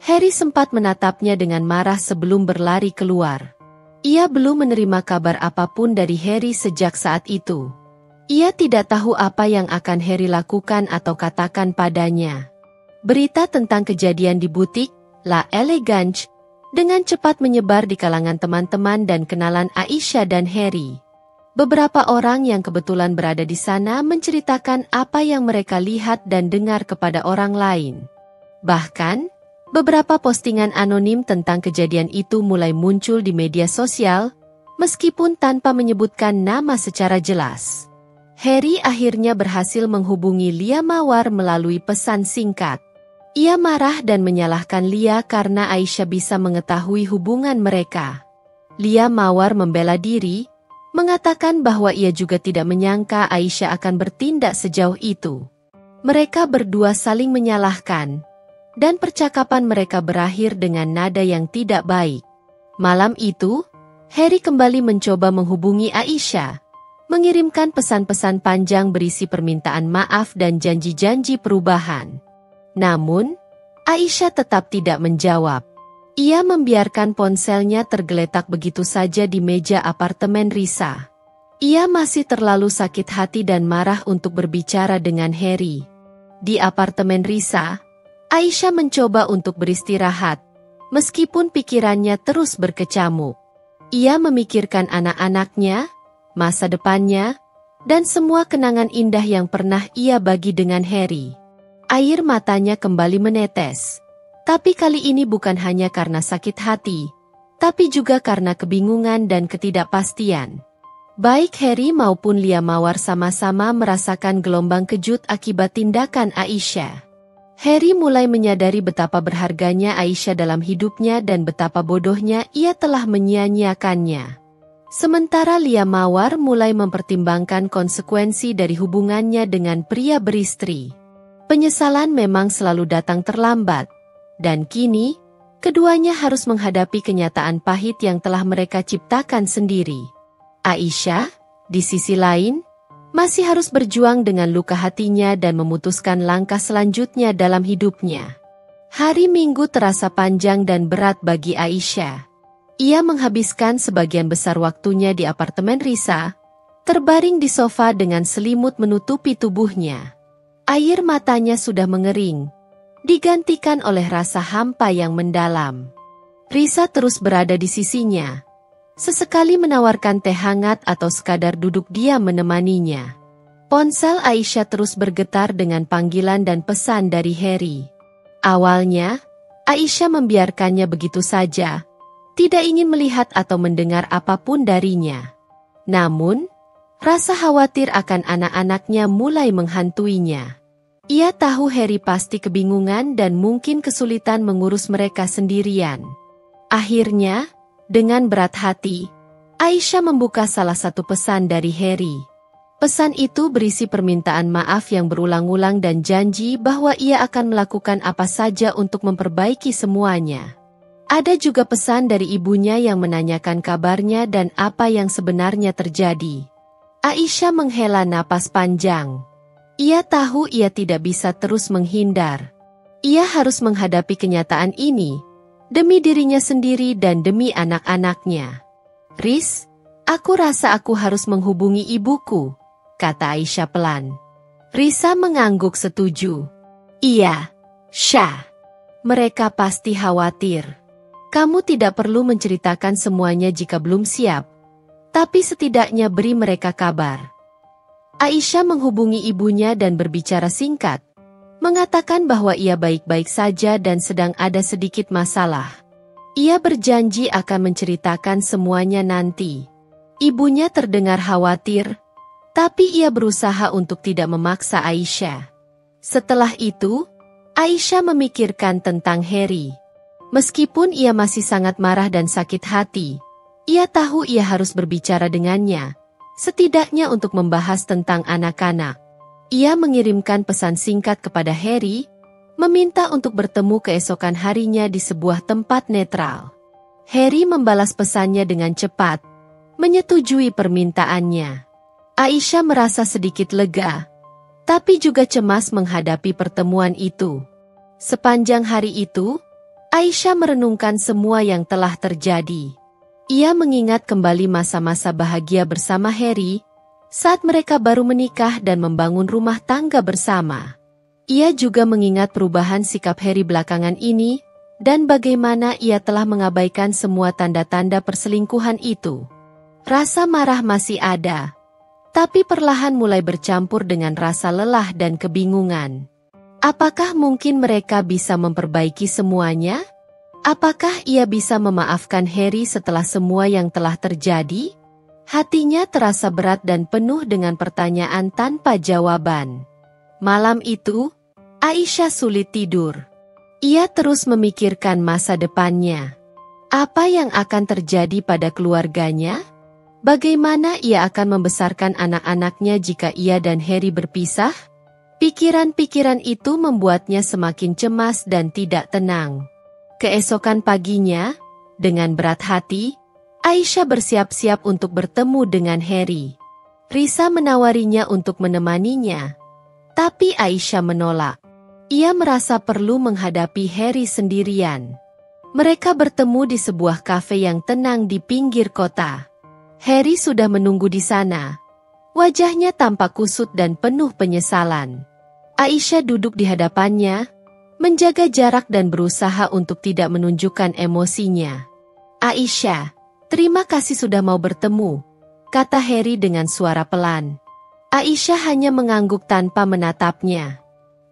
Harry sempat menatapnya dengan marah sebelum berlari keluar. Ia belum menerima kabar apapun dari Harry sejak saat itu. Ia tidak tahu apa yang akan Harry lakukan atau katakan padanya. Berita tentang kejadian di butik La Elegance dengan cepat menyebar di kalangan teman-teman dan kenalan Aisyah dan Harry. Beberapa orang yang kebetulan berada di sana menceritakan apa yang mereka lihat dan dengar kepada orang lain. Bahkan, beberapa postingan anonim tentang kejadian itu mulai muncul di media sosial, meskipun tanpa menyebutkan nama secara jelas. Harry akhirnya berhasil menghubungi Lia Mawar melalui pesan singkat. Ia marah dan menyalahkan Lia karena Aisyah bisa mengetahui hubungan mereka. Lia Mawar membela diri, mengatakan bahwa ia juga tidak menyangka Aisyah akan bertindak sejauh itu. Mereka berdua saling menyalahkan, dan percakapan mereka berakhir dengan nada yang tidak baik. Malam itu, Harry kembali mencoba menghubungi Aisyah, mengirimkan pesan-pesan panjang berisi permintaan maaf dan janji-janji perubahan. Namun, Aisyah tetap tidak menjawab. Ia membiarkan ponselnya tergeletak begitu saja di meja apartemen Risa. Ia masih terlalu sakit hati dan marah untuk berbicara dengan Harry. Di apartemen Risa, Aisyah mencoba untuk beristirahat, meskipun pikirannya terus berkecamuk. Ia memikirkan anak-anaknya, masa depannya, dan semua kenangan indah yang pernah ia bagi dengan Harry. Air matanya kembali menetes. Tapi kali ini bukan hanya karena sakit hati, tapi juga karena kebingungan dan ketidakpastian. Baik Harry maupun Lia Mawar sama-sama merasakan gelombang kejut akibat tindakan Aisyah. Harry mulai menyadari betapa berharganya Aisyah dalam hidupnya dan betapa bodohnya ia telah menyia-nyiakannya. Sementara Lia Mawar mulai mempertimbangkan konsekuensi dari hubungannya dengan pria beristri. Penyesalan memang selalu datang terlambat. Dan kini, keduanya harus menghadapi kenyataan pahit yang telah mereka ciptakan sendiri. Aisyah, di sisi lain, masih harus berjuang dengan luka hatinya dan memutuskan langkah selanjutnya dalam hidupnya. Hari Minggu terasa panjang dan berat bagi Aisyah. Ia menghabiskan sebagian besar waktunya di apartemen Risa, terbaring di sofa dengan selimut menutupi tubuhnya. Air matanya sudah mengering, digantikan oleh rasa hampa yang mendalam. Risa terus berada di sisinya, sesekali menawarkan teh hangat atau sekadar duduk diam menemaninya. Ponsel Aisyah terus bergetar dengan panggilan dan pesan dari Harry. Awalnya, Aisyah membiarkannya begitu saja, tidak ingin melihat atau mendengar apapun darinya. Namun, rasa khawatir akan anak-anaknya mulai menghantuinya. Ia tahu Harry pasti kebingungan dan mungkin kesulitan mengurus mereka sendirian. Akhirnya, dengan berat hati, Aisyah membuka salah satu pesan dari Harry. Pesan itu berisi permintaan maaf yang berulang-ulang dan janji bahwa ia akan melakukan apa saja untuk memperbaiki semuanya. Ada juga pesan dari ibunya yang menanyakan kabarnya dan apa yang sebenarnya terjadi. Aisyah menghela napas panjang. Ia tahu ia tidak bisa terus menghindar. Ia harus menghadapi kenyataan ini, demi dirinya sendiri dan demi anak-anaknya. "Riz, aku rasa aku harus menghubungi ibuku," kata Aisyah pelan. Risa mengangguk setuju. "Iya, Syah. Mereka pasti khawatir. Kamu tidak perlu menceritakan semuanya jika belum siap, tapi setidaknya beri mereka kabar." Aisyah menghubungi ibunya dan berbicara singkat, mengatakan bahwa ia baik-baik saja dan sedang ada sedikit masalah. Ia berjanji akan menceritakan semuanya nanti. Ibunya terdengar khawatir, tapi ia berusaha untuk tidak memaksa Aisyah. Setelah itu, Aisyah memikirkan tentang Harry. Meskipun ia masih sangat marah dan sakit hati, ia tahu ia harus berbicara dengannya, setidaknya untuk membahas tentang anak-anak. Ia mengirimkan pesan singkat kepada Harry, meminta untuk bertemu keesokan harinya di sebuah tempat netral. Harry membalas pesannya dengan cepat, menyetujui permintaannya. Aisyah merasa sedikit lega, tapi juga cemas menghadapi pertemuan itu. Sepanjang hari itu, Aisyah merenungkan semua yang telah terjadi. Ia mengingat kembali masa-masa bahagia bersama Harry, saat mereka baru menikah dan membangun rumah tangga bersama. Ia juga mengingat perubahan sikap Harry belakangan ini, dan bagaimana ia telah mengabaikan semua tanda-tanda perselingkuhan itu. Rasa marah masih ada, tapi perlahan mulai bercampur dengan rasa lelah dan kebingungan. Apakah mungkin mereka bisa memperbaiki semuanya? Apakah ia bisa memaafkan Harry setelah semua yang telah terjadi? Hatinya terasa berat dan penuh dengan pertanyaan tanpa jawaban. Malam itu, Aisyah sulit tidur. Ia terus memikirkan masa depannya. Apa yang akan terjadi pada keluarganya? Bagaimana ia akan membesarkan anak-anaknya jika ia dan Harry berpisah? Pikiran-pikiran itu membuatnya semakin cemas dan tidak tenang. Keesokan paginya, dengan berat hati, Aisyah bersiap-siap untuk bertemu dengan Harry. Risa menawarinya untuk menemaninya, tapi Aisyah menolak. Ia merasa perlu menghadapi Harry sendirian. Mereka bertemu di sebuah kafe yang tenang di pinggir kota. Harry sudah menunggu di sana. Wajahnya tampak kusut dan penuh penyesalan. Aisyah duduk di hadapannya, menjaga jarak dan berusaha untuk tidak menunjukkan emosinya. "Aisyah, terima kasih sudah mau bertemu," kata Harry dengan suara pelan. Aisyah hanya mengangguk tanpa menatapnya.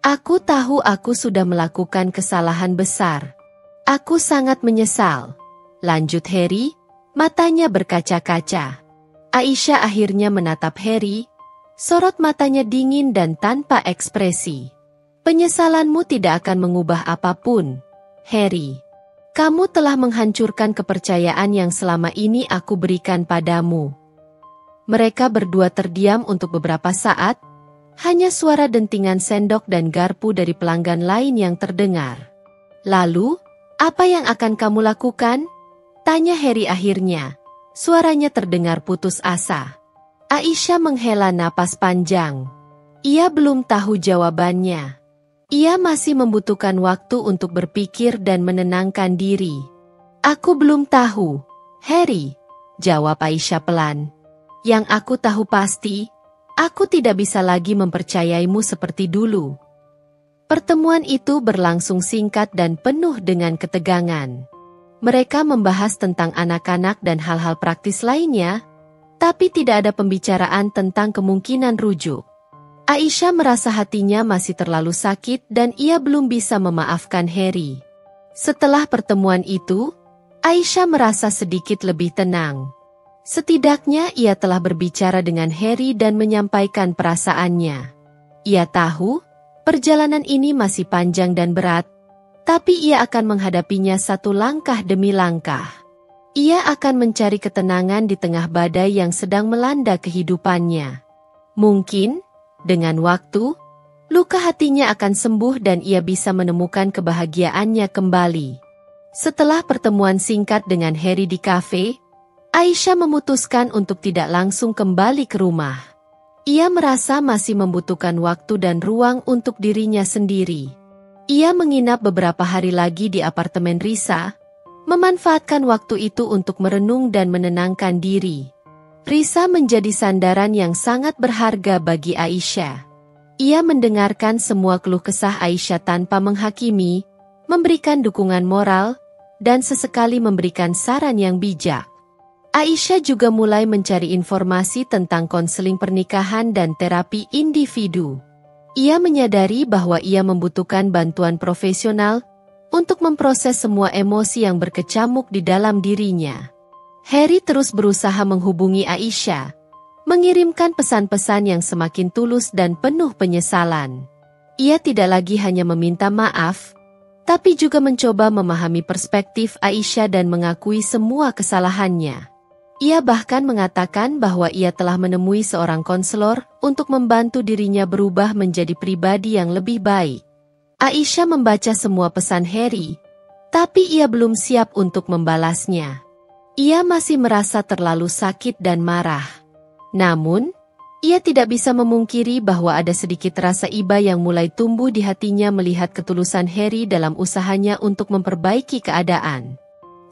"Aku tahu aku sudah melakukan kesalahan besar. Aku sangat menyesal," lanjut Harry, matanya berkaca-kaca. Aisyah akhirnya menatap Harry, sorot matanya dingin dan tanpa ekspresi. "Penyesalanmu tidak akan mengubah apapun, Harry. Kamu telah menghancurkan kepercayaan yang selama ini aku berikan padamu." Mereka berdua terdiam untuk beberapa saat, hanya suara dentingan sendok dan garpu dari pelanggan lain yang terdengar. "Lalu, apa yang akan kamu lakukan?" tanya Harry akhirnya. Suaranya terdengar putus asa. Aisyah menghela napas panjang. Ia belum tahu jawabannya. Ia masih membutuhkan waktu untuk berpikir dan menenangkan diri. "Aku belum tahu, Harry," jawab Aisyah pelan. "Yang aku tahu pasti, aku tidak bisa lagi mempercayaimu seperti dulu." Pertemuan itu berlangsung singkat dan penuh dengan ketegangan. Mereka membahas tentang anak-anak dan hal-hal praktis lainnya, tapi tidak ada pembicaraan tentang kemungkinan rujuk. Aisyah merasa hatinya masih terlalu sakit dan ia belum bisa memaafkan Harry. Setelah pertemuan itu, Aisyah merasa sedikit lebih tenang. Setidaknya ia telah berbicara dengan Harry dan menyampaikan perasaannya. Ia tahu, perjalanan ini masih panjang dan berat, tapi ia akan menghadapinya satu langkah demi langkah. Ia akan mencari ketenangan di tengah badai yang sedang melanda kehidupannya. Mungkin, dengan waktu, luka hatinya akan sembuh dan ia bisa menemukan kebahagiaannya kembali. Setelah pertemuan singkat dengan Harry di kafe, Aisyah memutuskan untuk tidak langsung kembali ke rumah. Ia merasa masih membutuhkan waktu dan ruang untuk dirinya sendiri. Ia menginap beberapa hari lagi di apartemen Risa, memanfaatkan waktu itu untuk merenung dan menenangkan diri. Risa menjadi sandaran yang sangat berharga bagi Aisyah. Ia mendengarkan semua keluh kesah Aisyah tanpa menghakimi, memberikan dukungan moral, dan sesekali memberikan saran yang bijak. Aisyah juga mulai mencari informasi tentang konseling pernikahan dan terapi individu. Ia menyadari bahwa ia membutuhkan bantuan profesional untuk memproses semua emosi yang berkecamuk di dalam dirinya. Harry terus berusaha menghubungi Aisyah, mengirimkan pesan-pesan yang semakin tulus dan penuh penyesalan. Ia tidak lagi hanya meminta maaf, tapi juga mencoba memahami perspektif Aisyah dan mengakui semua kesalahannya. Ia bahkan mengatakan bahwa ia telah menemui seorang konselor untuk membantu dirinya berubah menjadi pribadi yang lebih baik. Aisyah membaca semua pesan Harry, tapi ia belum siap untuk membalasnya. Ia masih merasa terlalu sakit dan marah. Namun, Ia tidak bisa memungkiri bahwa ada sedikit rasa iba yang mulai tumbuh di hatinya melihat ketulusan Harry dalam usahanya untuk memperbaiki keadaan.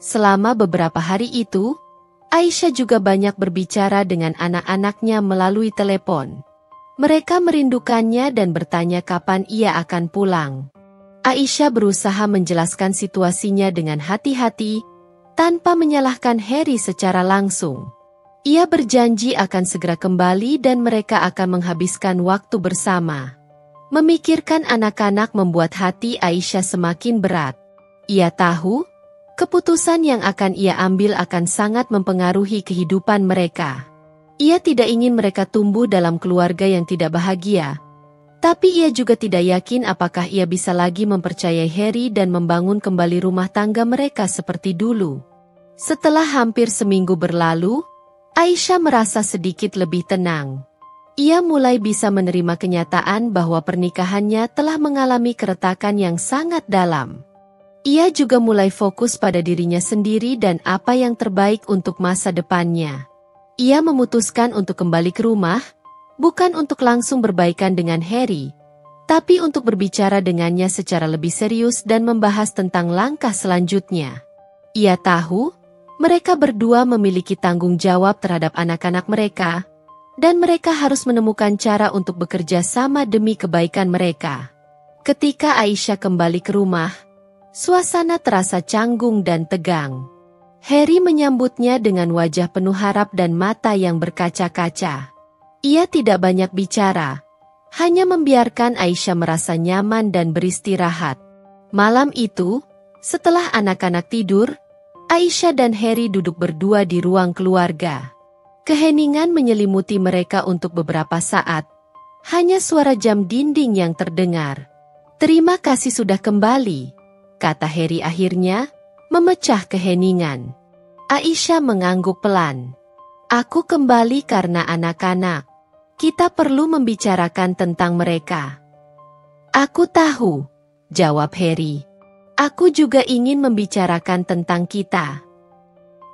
Selama beberapa hari itu, Aisyah juga banyak berbicara dengan anak-anaknya melalui telepon. Mereka merindukannya dan bertanya kapan ia akan pulang. Aisyah berusaha menjelaskan situasinya dengan hati-hati, tanpa menyalahkan Harry secara langsung. Ia berjanji akan segera kembali dan mereka akan menghabiskan waktu bersama. Memikirkan anak-anak membuat hati Aisyah semakin berat. Ia tahu, keputusan yang akan ia ambil akan sangat mempengaruhi kehidupan mereka. Ia tidak ingin mereka tumbuh dalam keluarga yang tidak bahagia. Tapi ia juga tidak yakin apakah ia bisa lagi mempercayai Harry dan membangun kembali rumah tangga mereka seperti dulu. Setelah hampir seminggu berlalu, Aisyah merasa sedikit lebih tenang. Ia mulai bisa menerima kenyataan bahwa pernikahannya telah mengalami keretakan yang sangat dalam. Ia juga mulai fokus pada dirinya sendiri dan apa yang terbaik untuk masa depannya. Ia memutuskan untuk kembali ke rumah, bukan untuk langsung berbaikan dengan Harry, tapi untuk berbicara dengannya secara lebih serius dan membahas tentang langkah selanjutnya. Ia tahu, mereka berdua memiliki tanggung jawab terhadap anak-anak mereka, dan mereka harus menemukan cara untuk bekerja sama demi kebaikan mereka. Ketika Aisyah kembali ke rumah, suasana terasa canggung dan tegang. Harry menyambutnya dengan wajah penuh harap dan mata yang berkaca-kaca. Ia tidak banyak bicara, hanya membiarkan Aisyah merasa nyaman dan beristirahat. Malam itu, setelah anak-anak tidur, Aisyah dan Harry duduk berdua di ruang keluarga. Keheningan menyelimuti mereka untuk beberapa saat. Hanya suara jam dinding yang terdengar. "Terima kasih sudah kembali," kata Harry akhirnya, memecah keheningan. Aisyah mengangguk pelan. "Aku kembali karena anak-anak. Kita perlu membicarakan tentang mereka." "Aku tahu," jawab Harry. "Aku juga ingin membicarakan tentang kita."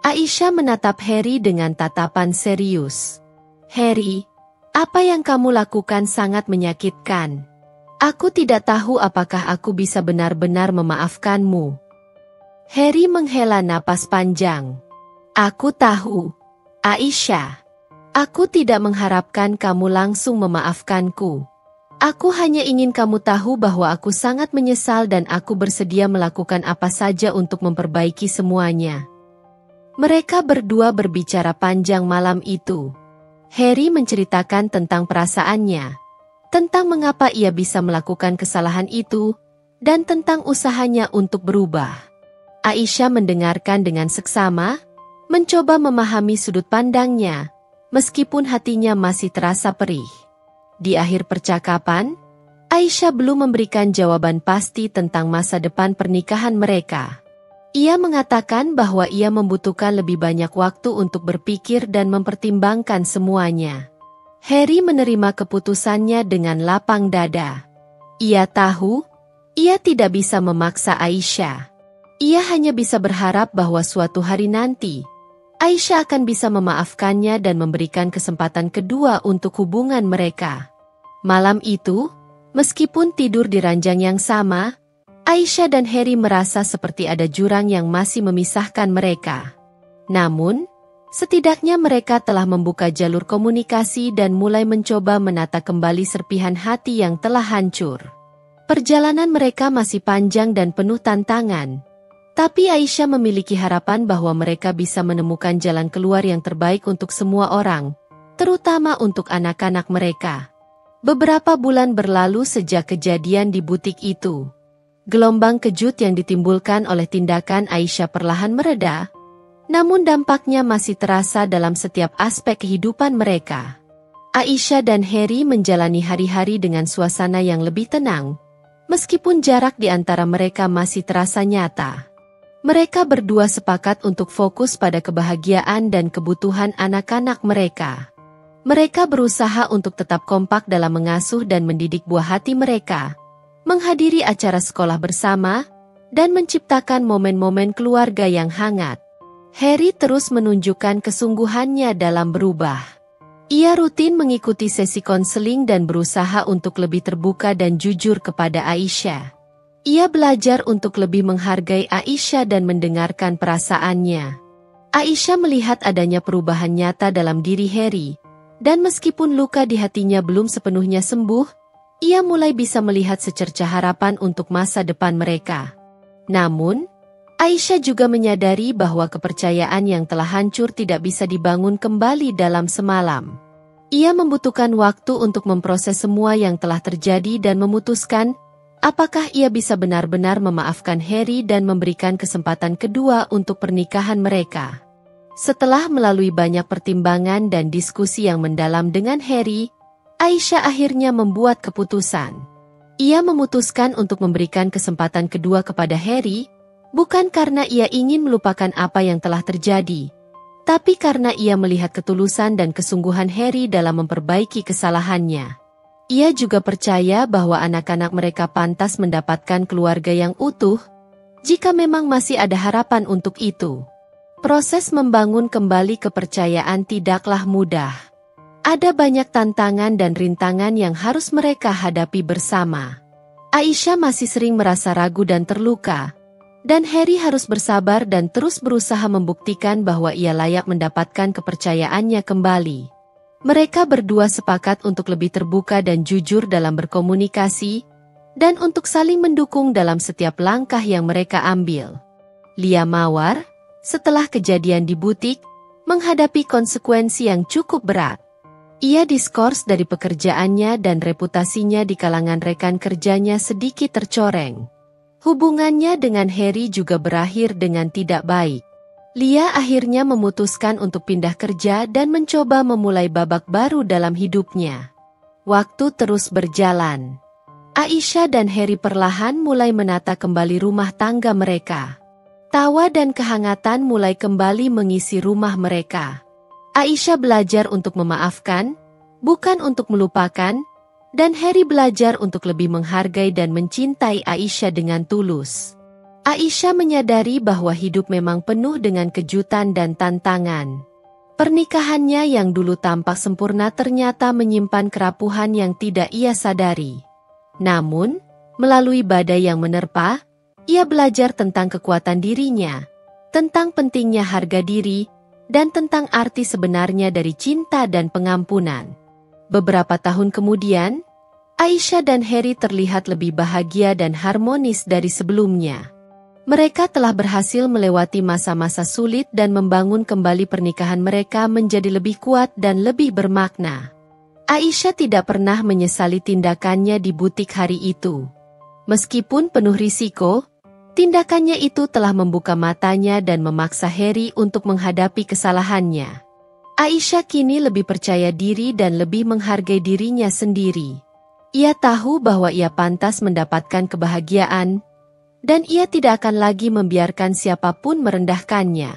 Aisyah menatap Harry dengan tatapan serius. "Harry, apa yang kamu lakukan sangat menyakitkan. Aku tidak tahu apakah aku bisa benar-benar memaafkanmu." Harry menghela napas panjang. "Aku tahu, Aisyah. Aku tidak mengharapkan kamu langsung memaafkanku. Aku hanya ingin kamu tahu bahwa aku sangat menyesal dan aku bersedia melakukan apa saja untuk memperbaiki semuanya." Mereka berdua berbicara panjang malam itu. Harry menceritakan tentang perasaannya, tentang mengapa ia bisa melakukan kesalahan itu, dan tentang usahanya untuk berubah. Aisyah mendengarkan dengan seksama, mencoba memahami sudut pandangnya, meskipun hatinya masih terasa perih. Di akhir percakapan, Aisyah belum memberikan jawaban pasti tentang masa depan pernikahan mereka. Ia mengatakan bahwa ia membutuhkan lebih banyak waktu untuk berpikir dan mempertimbangkan semuanya. Harry menerima keputusannya dengan lapang dada. Ia tahu, ia tidak bisa memaksa Aisyah. Ia hanya bisa berharap bahwa suatu hari nanti, Aisyah akan bisa memaafkannya dan memberikan kesempatan kedua untuk hubungan mereka. Malam itu, meskipun tidur di ranjang yang sama, Aisyah dan Harry merasa seperti ada jurang yang masih memisahkan mereka. Namun, setidaknya mereka telah membuka jalur komunikasi dan mulai mencoba menata kembali serpihan hati yang telah hancur. Perjalanan mereka masih panjang dan penuh tantangan. Tapi Aisyah memiliki harapan bahwa mereka bisa menemukan jalan keluar yang terbaik untuk semua orang, terutama untuk anak-anak mereka. Beberapa bulan berlalu sejak kejadian di butik itu. Gelombang kejut yang ditimbulkan oleh tindakan Aisyah perlahan mereda, namun dampaknya masih terasa dalam setiap aspek kehidupan mereka. Aisyah dan Harry menjalani hari-hari dengan suasana yang lebih tenang, meskipun jarak di antara mereka masih terasa nyata. Mereka berdua sepakat untuk fokus pada kebahagiaan dan kebutuhan anak-anak mereka. Mereka berusaha untuk tetap kompak dalam mengasuh dan mendidik buah hati mereka, menghadiri acara sekolah bersama, dan menciptakan momen-momen keluarga yang hangat. Harry terus menunjukkan kesungguhannya dalam berubah. Ia rutin mengikuti sesi konseling dan berusaha untuk lebih terbuka dan jujur kepada Aisyah. Ia belajar untuk lebih menghargai Aisyah dan mendengarkan perasaannya. Aisyah melihat adanya perubahan nyata dalam diri Harry, dan meskipun luka di hatinya belum sepenuhnya sembuh, ia mulai bisa melihat secercah harapan untuk masa depan mereka. Namun, Aisyah juga menyadari bahwa kepercayaan yang telah hancur tidak bisa dibangun kembali dalam semalam. Ia membutuhkan waktu untuk memproses semua yang telah terjadi dan memutuskan apakah ia bisa benar-benar memaafkan Harry dan memberikan kesempatan kedua untuk pernikahan mereka. Setelah melalui banyak pertimbangan dan diskusi yang mendalam dengan Harry, Aisyah akhirnya membuat keputusan. Ia memutuskan untuk memberikan kesempatan kedua kepada Harry, bukan karena ia ingin melupakan apa yang telah terjadi, tapi karena ia melihat ketulusan dan kesungguhan Harry dalam memperbaiki kesalahannya. Ia juga percaya bahwa anak-anak mereka pantas mendapatkan keluarga yang utuh, jika memang masih ada harapan untuk itu. Proses membangun kembali kepercayaan tidaklah mudah. Ada banyak tantangan dan rintangan yang harus mereka hadapi bersama. Aisyah masih sering merasa ragu dan terluka, dan Harry harus bersabar dan terus berusaha membuktikan bahwa ia layak mendapatkan kepercayaannya kembali. Mereka berdua sepakat untuk lebih terbuka dan jujur dalam berkomunikasi, dan untuk saling mendukung dalam setiap langkah yang mereka ambil. Lia Mawar, setelah kejadian di butik, menghadapi konsekuensi yang cukup berat. Ia diskors dari pekerjaannya dan reputasinya di kalangan rekan kerjanya sedikit tercoreng. Hubungannya dengan Harry juga berakhir dengan tidak baik. Lia akhirnya memutuskan untuk pindah kerja dan mencoba memulai babak baru dalam hidupnya. Waktu terus berjalan. Aisyah dan Harry perlahan mulai menata kembali rumah tangga mereka. Tawa dan kehangatan mulai kembali mengisi rumah mereka. Aisyah belajar untuk memaafkan, bukan untuk melupakan, dan Harry belajar untuk lebih menghargai dan mencintai Aisyah dengan tulus. Aisyah menyadari bahwa hidup memang penuh dengan kejutan dan tantangan. Pernikahannya yang dulu tampak sempurna ternyata menyimpan kerapuhan yang tidak ia sadari. Namun, melalui badai yang menerpa, ia belajar tentang kekuatan dirinya, tentang pentingnya harga diri, dan tentang arti sebenarnya dari cinta dan pengampunan. Beberapa tahun kemudian, Aisyah dan Harry terlihat lebih bahagia dan harmonis dari sebelumnya. Mereka telah berhasil melewati masa-masa sulit dan membangun kembali pernikahan mereka menjadi lebih kuat dan lebih bermakna. Aisyah tidak pernah menyesali tindakannya di butik hari itu. Meskipun penuh risiko, tindakannya itu telah membuka matanya dan memaksa Harry untuk menghadapi kesalahannya. Aisyah kini lebih percaya diri dan lebih menghargai dirinya sendiri. Ia tahu bahwa ia pantas mendapatkan kebahagiaan, dan ia tidak akan lagi membiarkan siapapun merendahkannya.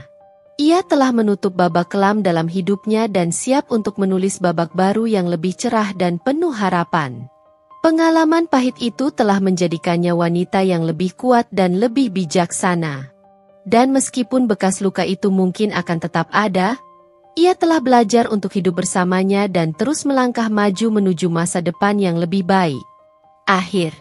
Ia telah menutup babak kelam dalam hidupnya dan siap untuk menulis babak baru yang lebih cerah dan penuh harapan. Pengalaman pahit itu telah menjadikannya wanita yang lebih kuat dan lebih bijaksana. Dan meskipun bekas luka itu mungkin akan tetap ada, ia telah belajar untuk hidup bersamanya dan terus melangkah maju menuju masa depan yang lebih baik. Akhir.